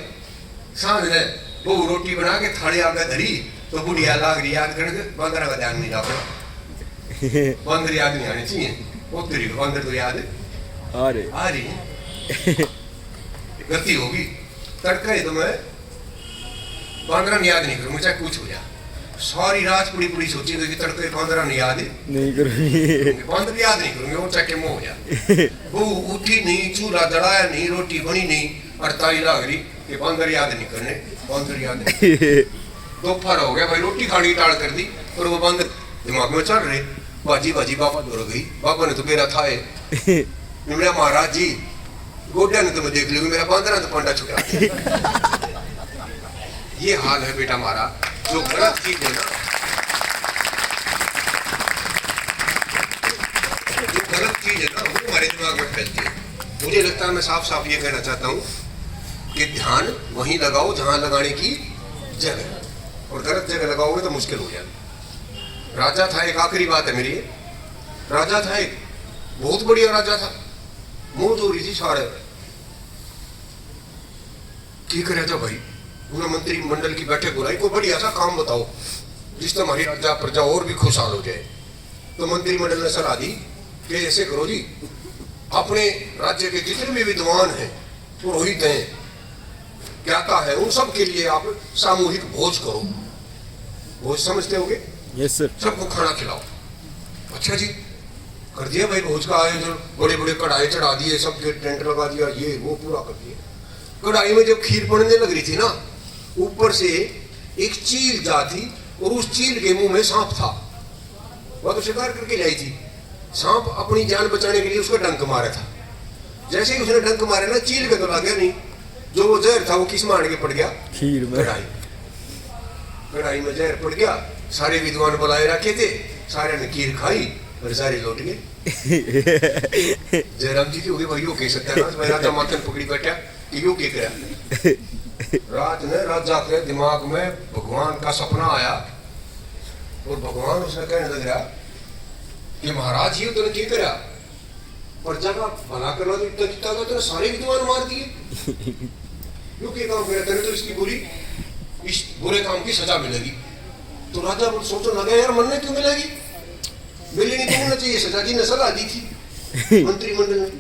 सांझ ने वो रोटी बना के थाली आगे धरी तो बुढ़िया लाग रही, याद करके बांदरा का ध्यान नहीं रखना। बांदर याद नहीं आनी चाहिए, वो तेरी बांदर तो याद आ रही गलती होगी। तड़का ही तो मैं बांदरा याद नहीं करूंगा, चाहे कुछ हो जाए। सारी रात पूरी पूरी सोचेंगे कि तड़के बांदरा नहीं याद नहीं करूंगी, बांदर याद नहीं करूंगे, वो चाहे मुंह हो जाए। वो उठी नहीं, चूल्हा जलाया नहीं, रोटी बनी नहीं, और ताई लाग रही कि बांदर याद नहीं करने, बांदर याद नहीं। दोपहर हो गया भाई, रोटी खाने की टाल कर दी, और वो बांदर दिमाग में चढ़ रहे। बाजी बाजी बाबा दौड़ गई। बाबा ने तो मेरा था मेरा महाराज जी गोड्या ने तो मैं देख लूंगी, मेरा बांदरा तो पंडा छुटा। ये हाल है बेटा हमारा। जो गलत चीज है ना, जो गलत चीज है ना, वो हमारे दिमाग में फैलती है। मुझे लगता है मैं साफ साफ ये कहना चाहता हूँ कि ध्यान वहीं लगाओ जहां लगाने की जगह, और गलत जगह लगाओगे तो मुश्किल हो जाएगी। राजा था एक, आखिरी बात है मेरी, राजा था एक, बहुत बढ़िया राजा था, मुंह धो रही थी सारे की करे था भाई। उन्हें मंत्रिमंडल की बैठक बुलाई, को बढ़िया सा काम बताओ जिससे हमारी राजा प्रजा और भी खुशहाल हो जाए। तो मंत्रिमंडल ने सलाह दी कि ऐसे करो जी, अपने राज्य के जितने भी विद्वान हैं, पुरोहित हैं, ज्ञाता है, उन सब के लिए आप सामूहिक भोज करो। भोज समझते होगे? Yes sir. सबको खाना खिलाओ। अच्छा जी, कर दिया भाई भोज का आयोजन, बड़े बड़े कढ़ाई चढ़ा दिए, सबके टेंट लगा दिया, ये वो पूरा कर दिया। कढ़ाई में जब खीर बनने लग रही थी ना, ऊपर से एक चील जा थी और उस चील के मुंह में सांप था। वह तो शिकार करके लाई थी। सांप अपनी जान बचाने के लिए उसका डंक मारा था। जैसे ही उसने डंक मारे ना, चील के तो लगा नहीं, जो वो जहर था वो किस में आड़ के पड़ गया? खीर में। कढ़ाई में जहर पड़ गया। सारे विद्वान बुलाए रखे थे, सारे ने खीर खाई और सारे लौट गए। जयराम जी की होगी भाई, कह सकता है ना, राजा माथन पकड़ी बैठा कि यो क्या करा। रात ने राजा के दिमाग में भगवान का सपना आया और भगवान उसने कहने लग रहा कि महाराज ये तूने क्या करा, प्रजा का भला करना तो इतना जीता था, तूने सारे विद्वान मार दिए। यो क्या काम करा तेने, तो इसकी इस बुरे काम की सजा मिलेगी। तो राजा सोचो लगा यार, मन में क्यों मिलेगी, मिलनी नहीं तो होना चाहिए, सजा की नस्ल आदि थी मंत्रिमंडल में,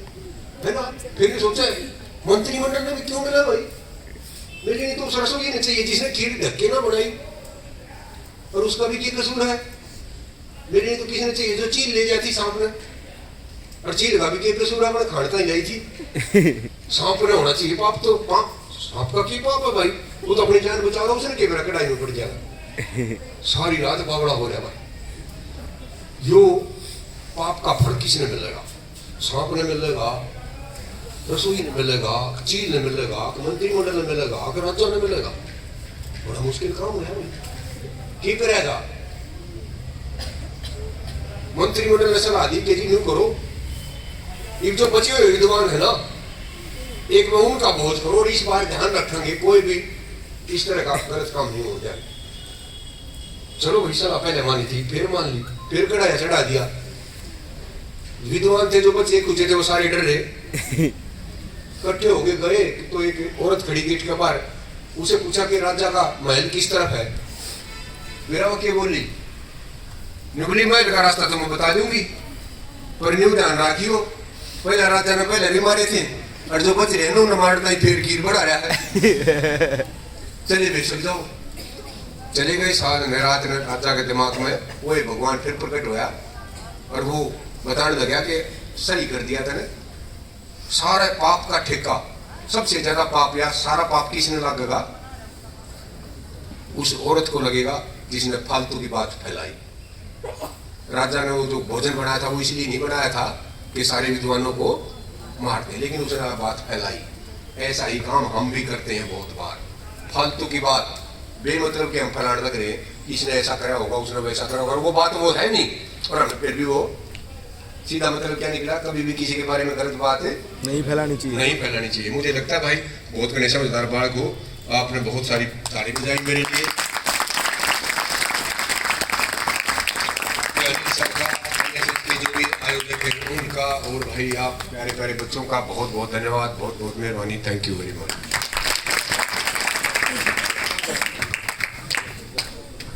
है ना। फिर भी सोचा मंत्रिमंडल में भी क्यों मिला भाई, मिलनी नहीं तो सरसों ये नहीं चाहिए जिसने खीर ढक्के ना बनाई, और उसका भी क्या कसूर है। मिलनी तो किसी ने चाहिए जो चील ले जाती सांप ने, और चील का भी क्या कसूर है, मैंने खाने नहीं लाई थी। सांप ने होना चाहिए पाप, तो पाप सांप का क्या पाप है भाई, वो तो अपनी जान बचा रहा, उसने क्या करा, कढ़ाई में पड़ जाएगा। सारी रात बावड़ा हो रहा भाई। यो पाप का फल किसने मिलेगा? सांप ने मिलेगा, रसोई ने मिलेगा, चील ने मिलेगा, मंत्रिमंडल ने मिलेगा, अगर राजा ने मिलेगा? बड़ा मुश्किल काम है भाई, क्या करेगा। मंत्रिमंडल ने सलाह दी कि जी यूं करो, एक जो बचे हुए विद्वान है ना, एक में उनका भोज करो, और इस बार ध्यान रखेंगे कोई भी इस तरह का गलत काम नहीं हो जाए। चलो भाई, सलाह पहले मानी थी, फिर मान ली, फिर कढ़ाया चढ़ा दिया। विद्वान थे जो बच्चे कुछ थे वो सारे डर रहे, इकट्ठे हो गए। तो एक औरत खड़ी गेट के बाहर, उसे पूछा कि राजा का महल किस तरफ है। मेरा वो क्या बोली, निगली महल का रास्ता तो मैं बता दूंगी, पर न्यू ध्यान रखियो, पहले राजा ने पहले नहीं मारे थे, और जो बच रहे ना मारता ही फिर कीर बढ़ा रहा है। चलिए भाई चल जाओ। चले गए। साल में रात में राजा के दिमाग में वो भगवान फिर प्रकट हुआ, और वो बताने लगा कि सही कर दिया तने, सारे पाप का ठेका, सबसे ज्यादा पाप या सारा पाप किसने लगेगा? उस औरत को लगेगा जिसने फालतू की बात फैलाई। राजा ने वो जो भोजन बनाया था वो इसलिए नहीं बनाया था कि सारे विद्वानों को मार दे, लेकिन उसने बात फैलाई। ऐसा ही काम हम भी करते हैं बहुत बार, फालतू की बात, बेमतलब के हम फैलाने लग रहे हैं, इसने ऐसा करा होगा, उसने वैसा करा होगा, वो बात वो है नहीं, और हमें फिर भी वो सीधा मतलब क्या निकला, कभी भी किसी के बारे में गलत बात है नहीं फैलानी चाहिए। मुझे लगता है भाई बहुत गणेश समझदार बालक हो, आपने बहुत सारी तारीफ बजाई मेरे लिए। जो भी आयोजक है उनका, और भाई आप प्यारे प्यारे बच्चों का बहुत बहुत धन्यवाद, बहुत बहुत मेहरबानी। Thank you very much.